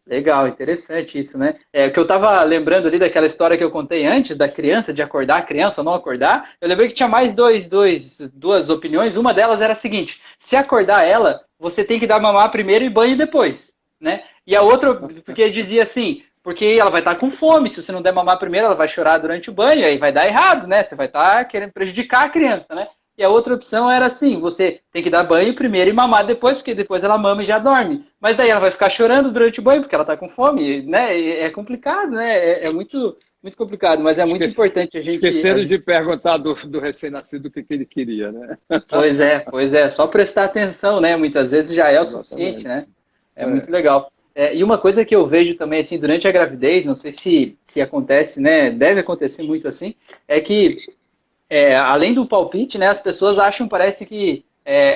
Legal, interessante isso, né? O que eu estava lembrando ali daquela história que eu contei antes, da criança, de acordar a criança ou não acordar, eu lembrei que tinha mais duas opiniões, uma delas era a seguinte, se acordar ela, você tem que dar mamar primeiro e banho depois, né? E a outra, porque dizia assim, porque ela vai estar com fome, se você não der mamar primeiro, ela vai chorar durante o banho, aí vai dar errado, né? Você vai estar querendo prejudicar a criança, né? E a outra opção era assim, você tem que dar banho primeiro e mamar depois, porque depois ela mama e já dorme. Mas daí ela vai ficar chorando durante o banho, porque ela está com fome, né? É complicado, né? É muito complicado, mas é muito importante a gente... Esqueceram de perguntar do recém-nascido o que ele queria, né? Pois é, só prestar atenção, né? Muitas vezes já é o suficiente, Exatamente. né? É muito legal. E uma coisa que eu vejo também, assim, durante a gravidez, não sei se acontece, né? Deve acontecer muito assim, é que, além do palpite, né? As pessoas acham, parece que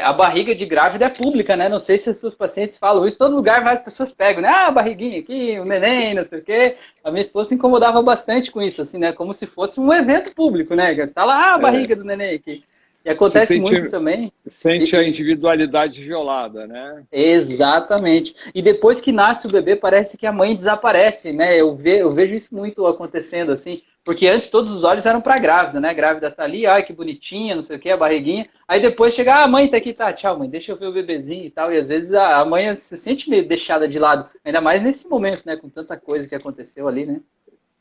a barriga de grávida é pública, né? Não sei se as suas pacientes falam isso, todo lugar várias pessoas pegam, né? Ah, a barriguinha aqui, o neném, não sei o quê. A minha esposa se incomodava bastante com isso, assim, né? Como se fosse um evento público, né? Tá lá a barriga do neném aqui. E acontece muito também. Sente a individualidade violada, né? Exatamente. E depois que nasce o bebê, parece que a mãe desaparece, né? Eu vejo isso muito acontecendo, assim. Porque antes todos os olhos eram para a grávida, né? A grávida tá ali, ai que bonitinha, não sei o que, a barriguinha. Aí depois chega, a mãe tá aqui, tá, tchau, mãe, deixa eu ver o bebezinho e tal. E às vezes a mãe se sente meio deixada de lado. Ainda mais nesse momento, né? Com tanta coisa que aconteceu ali, né?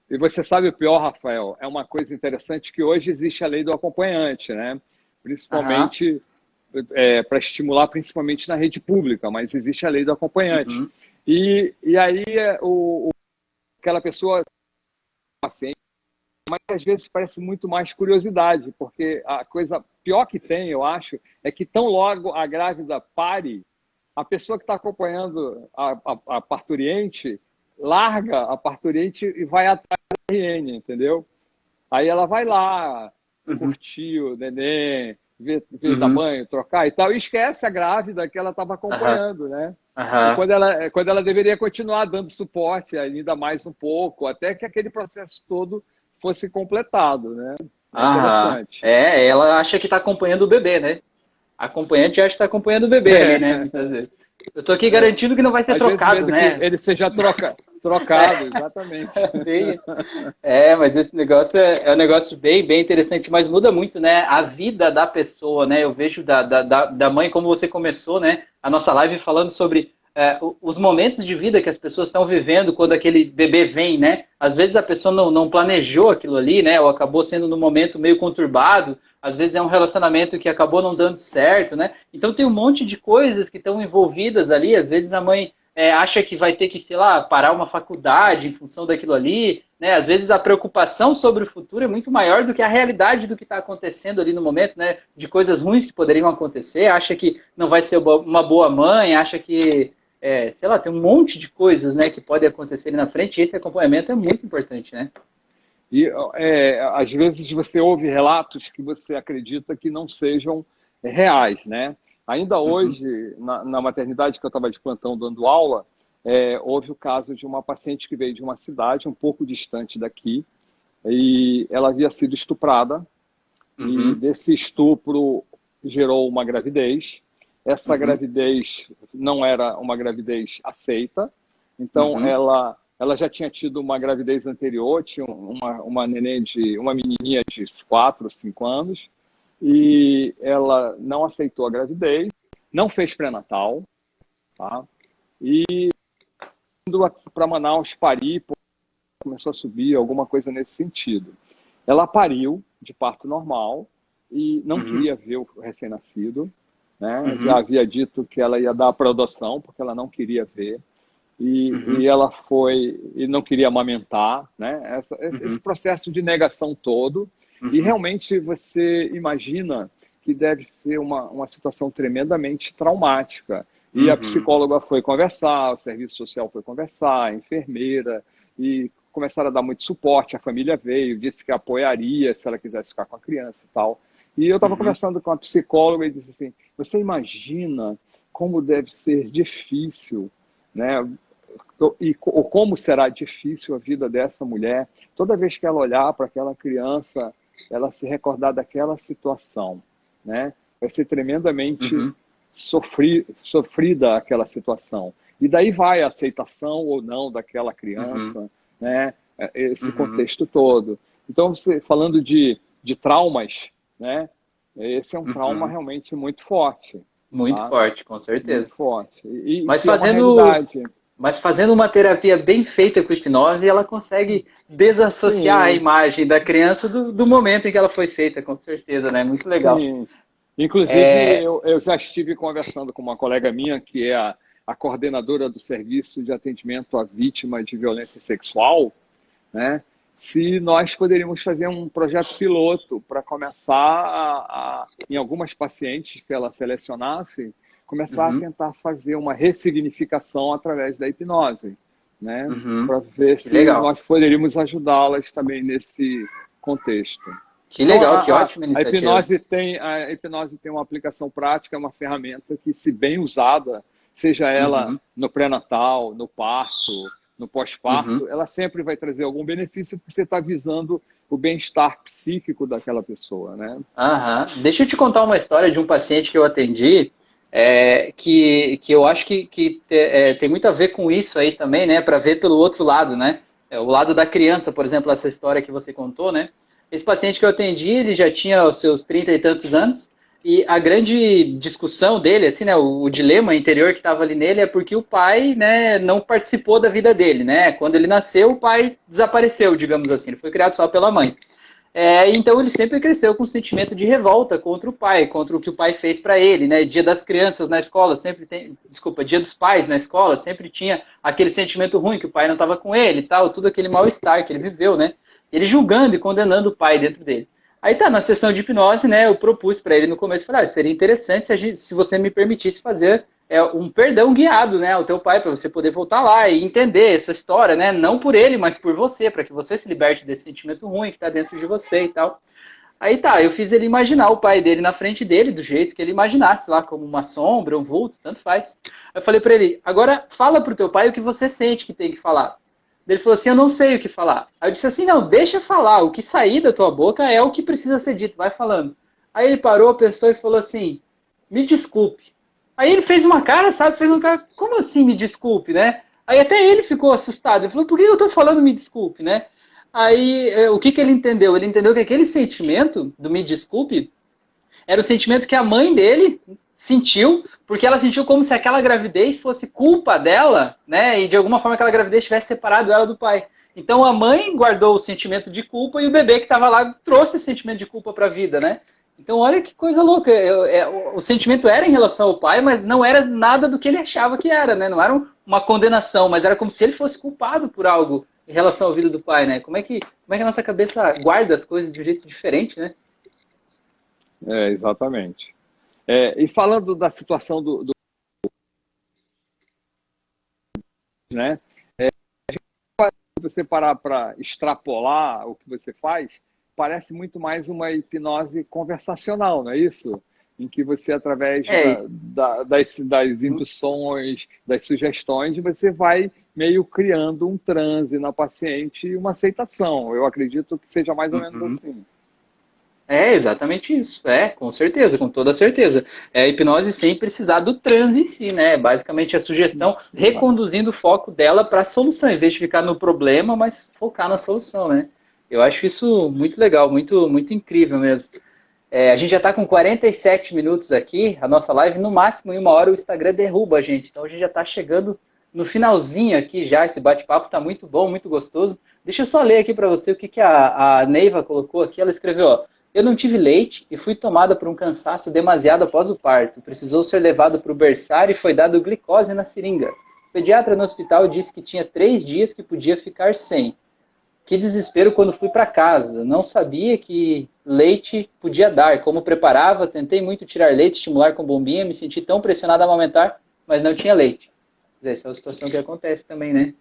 E você sabe o pior, Rafael? É uma coisa interessante que hoje existe a lei do acompanhante, né? Principalmente para estimular, principalmente na rede pública, mas existe a lei do acompanhante. Uhum. E aí aquela pessoa, paciente, mas às vezes parece muito mais curiosidade, porque a coisa pior que tem, eu acho, é que tão logo a grávida pare, a pessoa que está acompanhando a parturiente larga a parturiente e vai atrás da RN, entendeu? Aí ela vai lá, curtir o neném, ver dar banho, trocar e tal, e esquece a grávida que ela estava acompanhando, né? E quando ela deveria continuar dando suporte ainda mais um pouco, até que aquele processo todo fosse completado, né? É interessante. Ela acha que está acompanhando o bebê, né? A acompanhante acha que está acompanhando o bebê ali, né? Muitas vezes. Eu tô aqui garantindo que não vai ser às trocado, vezes né? Que ele seja trocado, exatamente. Mas esse negócio é um negócio bem interessante, mas muda muito, né? A vida da pessoa, né? Eu vejo da mãe, como você começou, né? A nossa live falando sobre os momentos de vida que as pessoas estão vivendo quando aquele bebê vem, né? Às vezes a pessoa não planejou aquilo ali, né? Ou acabou sendo num momento meio conturbado. Às vezes é um relacionamento que acabou não dando certo, né? Então tem um monte de coisas que estão envolvidas ali. Às vezes a mãe acha que vai ter que, sei lá, parar uma faculdade em função daquilo ali, né? Às vezes a preocupação sobre o futuro é muito maior do que a realidade do que está acontecendo ali no momento, né? De coisas ruins que poderiam acontecer. Acha que não vai ser uma boa mãe, acha que, sei lá, tem um monte de coisas, né, que podem acontecer ali na frente. E esse acompanhamento é muito importante, né? E às vezes você ouve relatos que você acredita que não sejam reais, né? Ainda hoje, na maternidade que eu estava de plantão dando aula, houve o caso de uma paciente que veio de uma cidade um pouco distante daqui e ela havia sido estuprada e desse estupro gerou uma gravidez. Essa gravidez não era uma gravidez aceita, então ela já tinha tido uma gravidez anterior, tinha uma menininha de 4, 5 anos, e ela não aceitou a gravidez, não fez pré-natal, tá? E indo aqui para Manaus parir, começou a subir, alguma coisa nesse sentido. Ela pariu de parto normal e não queria ver o recém-nascido, né? Já havia dito que ela ia dar para adoção, porque ela não queria ver. E ela foi e não queria amamentar, né? Esse processo de negação todo. E realmente você imagina que deve ser uma situação tremendamente traumática. E a psicóloga foi conversar, o serviço social foi conversar, a enfermeira, e começaram a dar muito suporte. A família veio, disse que apoiaria se ela quisesse ficar com a criança e tal. E eu estava conversando com a psicóloga e disse assim, você imagina como deve ser difícil, né? Ou como será difícil a vida dessa mulher, toda vez que ela olhar para aquela criança, ela se recordar daquela situação, né? Vai ser tremendamente sofrida aquela situação. E daí vai a aceitação ou não daquela criança, né? Esse contexto todo. Então, você falando de traumas, né? Esse é um trauma realmente muito forte. Muito forte, com certeza. Muito forte. E Mas que é uma realidade. Mas fazendo uma terapia bem feita com hipnose, ela consegue desassociar a imagem da criança do momento em que ela foi feita, com certeza, né? Muito legal. Sim. Inclusive, eu já estive conversando com uma colega minha, que é a coordenadora do Serviço de Atendimento à Vítima de Violência Sexual, né? se nós poderíamos fazer um projeto piloto para começar em algumas pacientes que ela selecionasse, começar a tentar fazer uma ressignificação através da hipnose, né? Para ver se nós poderíamos ajudá-las também nesse contexto. Que legal, então, que ótima iniciativa. A hipnose tem uma aplicação prática, é uma ferramenta que, se bem usada, seja ela no pré-natal, no parto, no pós-parto, ela sempre vai trazer algum benefício, porque você está visando o bem-estar psíquico daquela pessoa, né? Deixa eu te contar uma história de um paciente que eu atendi, que eu acho que tem muito a ver com isso aí também, né? Para ver pelo outro lado, né? O lado da criança, por exemplo, essa história que você contou, né? Esse paciente que eu atendi, ele já tinha os seus 30 e tantos anos, e a grande discussão dele, assim, né, o dilema interior que estava ali nele é porque o pai, né, não participou da vida dele, né? Quando ele nasceu, o pai desapareceu, digamos assim, ele foi criado só pela mãe. Então ele sempre cresceu com um sentimento de revolta contra o pai, contra o que o pai fez para ele, né? Dia das crianças na escola sempre tem, Dia dos pais na escola sempre tinha aquele sentimento ruim que o pai não estava com ele, e tal, tudo aquele mal-estar que ele viveu, né? Ele julgando e condenando o pai dentro dele. Aí tá, na sessão de hipnose, né, eu propus para ele no começo, falei, seria interessante se você me permitisse fazer um perdão guiado, né, ao teu pai, para você poder voltar lá e entender essa história, né, não por ele, mas por você, para que você se liberte desse sentimento ruim que está dentro de você e tal. Aí tá, eu fiz ele imaginar o pai dele na frente dele, do jeito que ele imaginasse, lá como uma sombra, um vulto, tanto faz. Aí eu falei para ele, agora fala pro teu pai o que você sente que tem que falar. Ele falou assim, eu não sei o que falar. Aí eu disse assim, não, deixa falar, o que sair da tua boca é o que precisa ser dito, vai falando. Aí ele parou, pensou e falou assim, me desculpe. Aí ele fez uma cara, sabe, fez uma cara, como assim me desculpe, né? Aí até ele ficou assustado, ele falou, por que eu tô falando me desculpe, né? Aí o que ele entendeu? Ele entendeu que aquele sentimento do me desculpe era o sentimento que a mãe dele sentiu, porque ela sentiu como se aquela gravidez fosse culpa dela, né? E de alguma forma aquela gravidez tivesse separado ela do pai. Então a mãe guardou o sentimento de culpa e o bebê que estava lá trouxe esse sentimento de culpa para a vida, né? Então olha que coisa louca. O sentimento era em relação ao pai, mas não era nada do que ele achava que era, né? Não era uma condenação, mas era como se ele fosse culpado por algo em relação à vida do pai, né? Como é que a nossa cabeça guarda as coisas de um jeito diferente, né? Exatamente. E falando da situação né? Se você parar para extrapolar o que você faz, parece muito mais uma hipnose conversacional, não é isso? Em que você, através das induções, das sugestões, você vai meio criando um transe na paciente e uma aceitação. Eu acredito que seja mais ou menos assim. É exatamente isso, com certeza, com toda certeza. É a hipnose sem precisar do transe em si, né? Basicamente a sugestão reconduzindo o foco dela para a solução, em vez de ficar no problema, mas focar na solução, né? Eu acho isso muito legal, muito, muito incrível mesmo. A gente já está com 47 minutos aqui, a nossa live, no máximo em 1 hora o Instagram derruba a gente, então a gente já está chegando no finalzinho aqui já, esse bate-papo está muito bom, muito gostoso. Deixa eu só ler aqui para você o que a Neiva colocou aqui, ela escreveu, ó, eu não tive leite e fui tomada por um cansaço demasiado após o parto. Precisou ser levado para o berçário e foi dado glicose na seringa. O pediatra no hospital disse que tinha 3 dias que podia ficar sem. Que desespero quando fui para casa. Não sabia que leite podia dar. Como preparava, tentei muito tirar leite, estimular com bombinha, me senti tão pressionada a amamentar, mas não tinha leite. Essa é a situação que acontece também, né?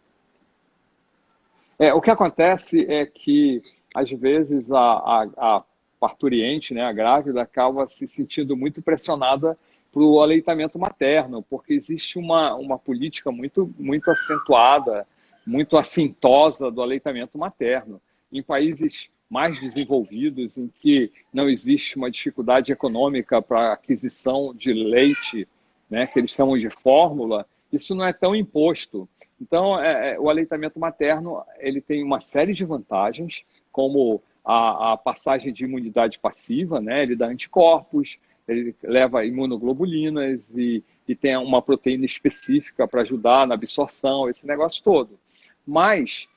O que acontece é que, às vezes, a parturiente, né, a grávida, acaba se sentindo muito pressionada para o aleitamento materno, porque existe uma política muito, muito acentuada, muito assintosa do aleitamento materno. Em países mais desenvolvidos, em que não existe uma dificuldade econômica para a aquisição de leite, né, que eles chamam de fórmula, isso não é tão imposto. Então, o aleitamento materno ele tem uma série de vantagens, como a passagem de imunidade passiva, né? Ele dá anticorpos, ele leva imunoglobulinas e tem uma proteína específica para ajudar na absorção, esse negócio todo. Mas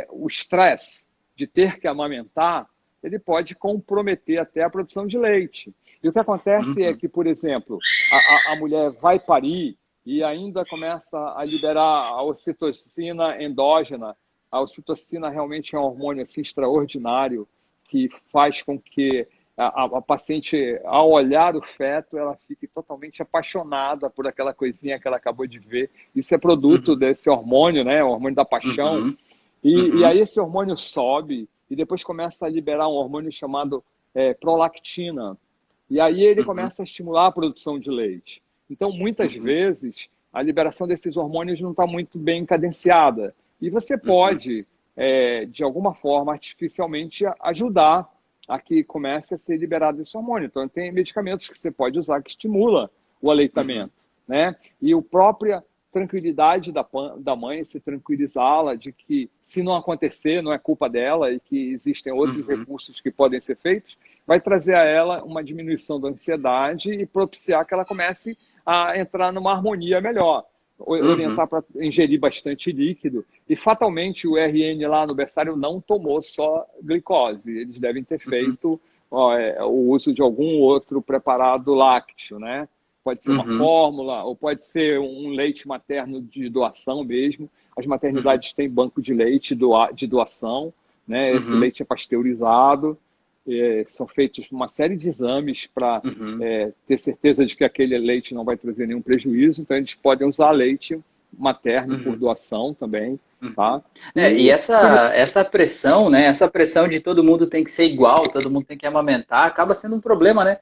o estresse de ter que amamentar, ele pode comprometer até a produção de leite. E o que acontece é que, por exemplo, a mulher vai parir e ainda começa a liberar a ocitocina endógena a ocitocina realmente é um hormônio assim, extraordinário, que faz com que a paciente, ao olhar o feto, ela fique totalmente apaixonada por aquela coisinha que ela acabou de ver. Isso é produto desse hormônio, né? O hormônio da paixão. E aí esse hormônio sobe e depois começa a liberar um hormônio chamado prolactina. E aí ele começa a estimular a produção de leite. Então, muitas vezes, a liberação desses hormônios não está muito bem cadenciada. E você pode, de alguma forma, artificialmente ajudar a que comece a ser liberado esse hormônio. Então, tem medicamentos que você pode usar que estimula o aleitamento, né? E a própria tranquilidade da mãe, se tranquilizá-la de que, se não acontecer, não é culpa dela e que existem outros recursos que podem ser feitos, vai trazer a ela uma diminuição da ansiedade e propiciar que ela comece a entrar numa harmonia melhor. Orientar para ingerir bastante líquido. E, fatalmente, o RN lá no berçário não tomou só glicose. Eles devem ter feito o uso de algum outro preparado lácteo, né? Pode ser uma fórmula, ou pode ser um leite materno de doação mesmo. As maternidades têm banco de leite de doação, né? Esse leite é pasteurizado. São feitos uma série de exames para ter certeza de que aquele leite não vai trazer nenhum prejuízo. Então, eles podem usar leite materno por doação também. Tá? E essa pressão, né? Essa pressão de todo mundo tem que ser igual, todo mundo tem que amamentar, acaba sendo um problema, né?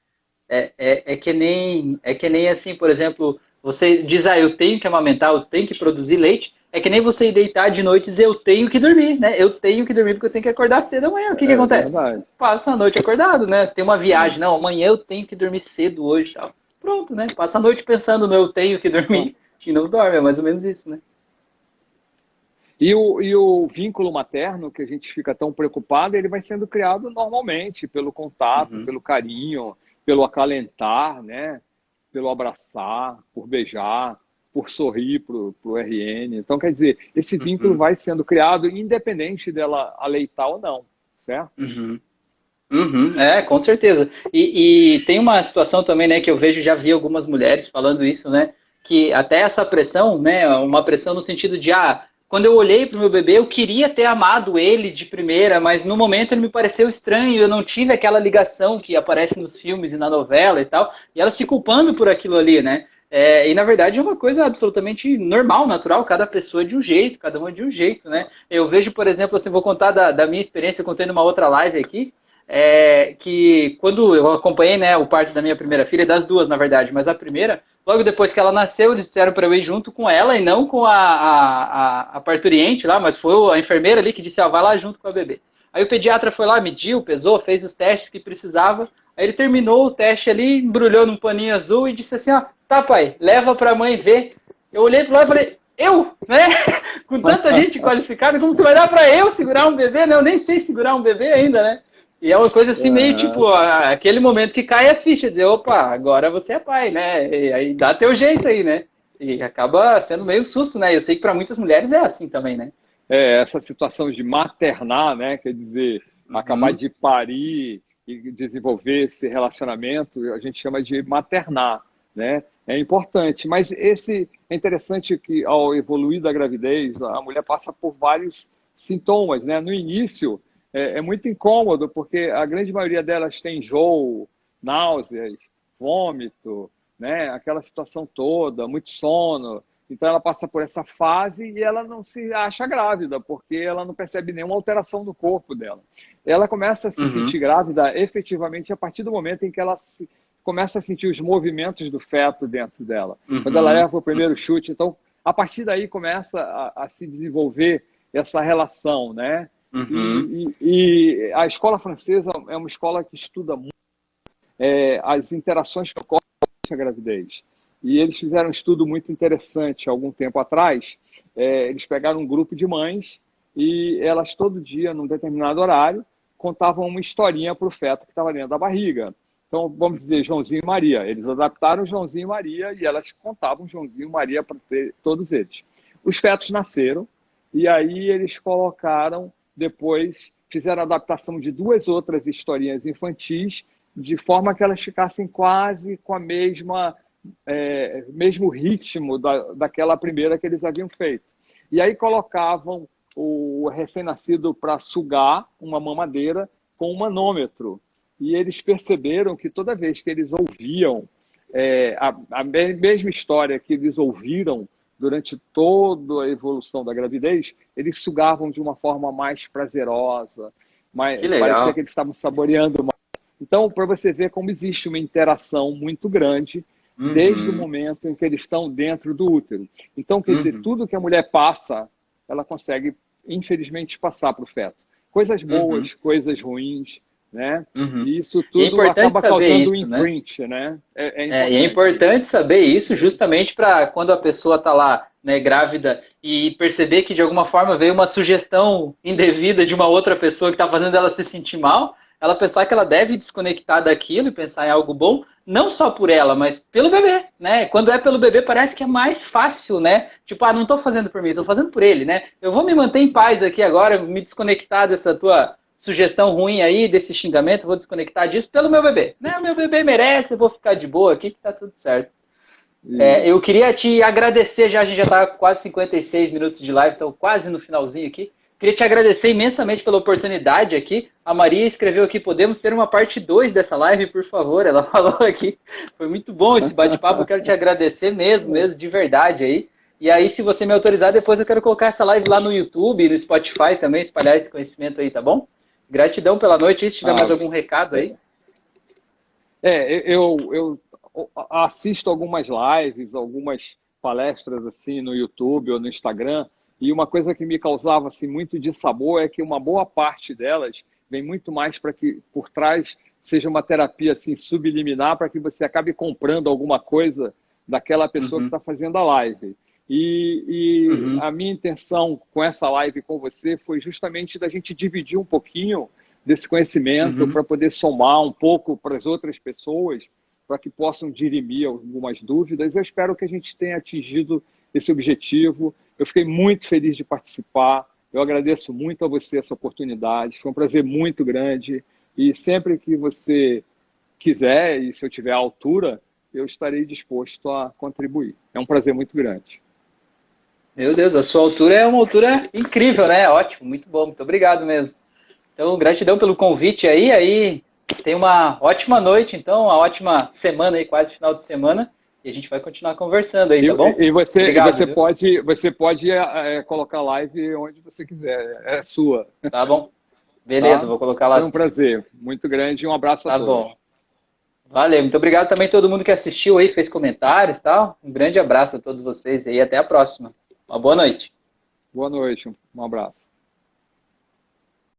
É que nem assim, por exemplo, você diz, eu tenho que amamentar, eu tenho que produzir leite. É que nem você ir deitar de noite e dizer, eu tenho que dormir, né? Eu tenho que dormir porque eu tenho que acordar cedo amanhã. O que acontece? Verdade. Passa a noite acordado, né? Você tem uma viagem, não, amanhã eu tenho que dormir cedo hoje, tal. Pronto, né? Passa a noite pensando no eu tenho que dormir e não dorme, é mais ou menos isso, né? E o vínculo materno, que a gente fica tão preocupado, ele vai sendo criado normalmente, pelo contato, pelo carinho, pelo acalentar, né? Pelo abraçar, por beijar, por sorrir pro RN. Então, quer dizer, esse vínculo vai sendo criado independente dela aleitar ou não, certo? Com certeza. E tem uma situação também, né, que eu vejo, já vi algumas mulheres falando isso, né, que até essa pressão, né, uma pressão no sentido de, quando eu olhei para o meu bebê, eu queria ter amado ele de primeira, mas no momento ele me pareceu estranho, eu não tive aquela ligação que aparece nos filmes e na novela e tal, e ela se culpando por aquilo ali, né? E na verdade é uma coisa absolutamente normal, natural, cada pessoa é de um jeito, cada uma é de um jeito, né? Eu vejo, por exemplo, assim, vou contar da minha experiência, eu contei numa outra live aqui, que quando eu acompanhei, né, o parto da minha primeira filha, das duas, na verdade, mas a primeira, logo depois que ela nasceu, eles disseram para eu ir junto com ela e não com a parturiente lá, mas foi a enfermeira ali que disse, vai lá junto com a bebê. Aí o pediatra foi lá, mediu, pesou, fez os testes que precisava, aí ele terminou o teste ali, embrulhou num paninho azul e disse assim, tá pai, leva pra mãe ver. Eu olhei pro lado e falei, eu, né? Com tanta gente qualificada, como você vai dar pra eu segurar um bebê, né? Eu nem sei segurar um bebê ainda, né? E é uma coisa assim, meio tipo, aquele momento que cai a ficha, dizer, opa, agora você é pai, né? E aí dá teu jeito aí, né? E acaba sendo meio susto, né? Eu sei que para muitas mulheres é assim também, né? Essa situação de maternar, né? Quer dizer, acabar de parir e desenvolver esse relacionamento, a gente chama de maternar, né? É importante, mas é interessante que ao evoluir da gravidez, a mulher passa por vários sintomas, né? No início, é muito incômodo, porque a grande maioria delas tem enjoo, náuseas, vômito, né? Aquela situação toda, muito sono. Então ela passa por essa fase e ela não se acha grávida, porque ela não percebe nenhuma alteração no corpo dela. Ela começa a se sentir grávida efetivamente a partir do momento em que ela começa a sentir os movimentos do feto dentro dela. Quando ela leva o primeiro chute, então a partir daí começa a se desenvolver essa relação, né? E a escola francesa é uma escola que estuda muito as interações que ocorrem durante a gravidez. E eles fizeram um estudo muito interessante algum tempo atrás. Eles pegaram um grupo de mães e elas todo dia, num determinado horário, contavam uma historinha para o feto que estava dentro da barriga. Então, vamos dizer, Joãozinho e Maria. Eles adaptaram Joãozinho e Maria e elas contavam Joãozinho e Maria para todos eles. Os fetos nasceram e aí eles colocaram, depois, fizeram a adaptação de 2 outras historinhas infantis, de forma que elas ficassem quase com a mesmo ritmo daquela primeira que eles haviam feito. E aí colocavam o recém-nascido para sugar uma mamadeira com um manômetro. E eles perceberam que toda vez que eles ouviam a mesma história que eles ouviram durante toda a evolução da gravidez, eles sugavam de uma forma mais prazerosa, parecia que eles estavam saboreando mais. Então, para você ver como existe uma interação muito grande desde o momento em que eles estão dentro do útero. Então, quer dizer, tudo que a mulher passa, ela consegue, infelizmente, passar para o feto. Coisas boas, coisas ruins, né? E isso tudo acaba causando um imprint, né? É importante saber isso justamente para quando a pessoa está lá, né, grávida, e perceber que de alguma forma veio uma sugestão indevida de uma outra pessoa que está fazendo ela se sentir mal, ela pensar que ela deve desconectar daquilo e pensar em algo bom, não só por ela, mas pelo bebê, né? Quando é pelo bebê parece que é mais fácil, né? Tipo, não estou fazendo por mim, estou fazendo por ele, né? Eu vou me manter em paz aqui agora, me desconectar dessa tua sugestão ruim aí, desse xingamento, vou desconectar disso pelo meu bebê. Né? Meu bebê merece, eu vou ficar de boa aqui que tá tudo certo. Eu queria te agradecer, a gente já está quase 56 minutos de live, então quase no finalzinho aqui. Queria te agradecer imensamente pela oportunidade aqui. A Maria escreveu aqui, podemos ter uma parte 2 dessa live, por favor? Ela falou aqui. Foi muito bom esse bate-papo, eu quero te agradecer mesmo, de verdade aí. E aí, se você me autorizar, depois eu quero colocar essa live lá no YouTube, no Spotify também, espalhar esse conhecimento aí, tá bom? Gratidão pela noite. E se tiver mais algum recado aí. Eu assisto algumas lives, algumas palestras assim no YouTube ou no Instagram, e uma coisa que me causava assim, muito dissabor é que uma boa parte delas vem muito mais para que por trás seja uma terapia assim, subliminar para que você acabe comprando alguma coisa daquela pessoa que está fazendo a live. E a minha intenção com essa live com você foi justamente da gente dividir um pouquinho desse conhecimento para poder somar um pouco para as outras pessoas, para que possam dirimir algumas dúvidas. Eu espero que a gente tenha atingido esse objetivo. Eu fiquei muito feliz de participar. Eu agradeço muito a você essa oportunidade. Foi um prazer muito grande. E sempre que você quiser, e se eu tiver à altura, eu estarei disposto a contribuir. É um prazer muito grande. Meu Deus, a sua altura é uma altura incrível, né? Ótimo, muito bom, muito obrigado mesmo. Então, gratidão pelo convite aí. Tem uma ótima noite, então, uma ótima semana aí, quase final de semana. E a gente vai continuar conversando aí, tá bom? E você pode colocar live onde você quiser, é sua. Tá bom. Beleza, vou colocar lá. Foi um prazer muito grande e um abraço a todos. Tá bom. Valeu, muito obrigado também a todo mundo que assistiu aí, fez comentários e tal. Um grande abraço a todos vocês aí, até a próxima. Uma boa noite. Boa noite, um abraço.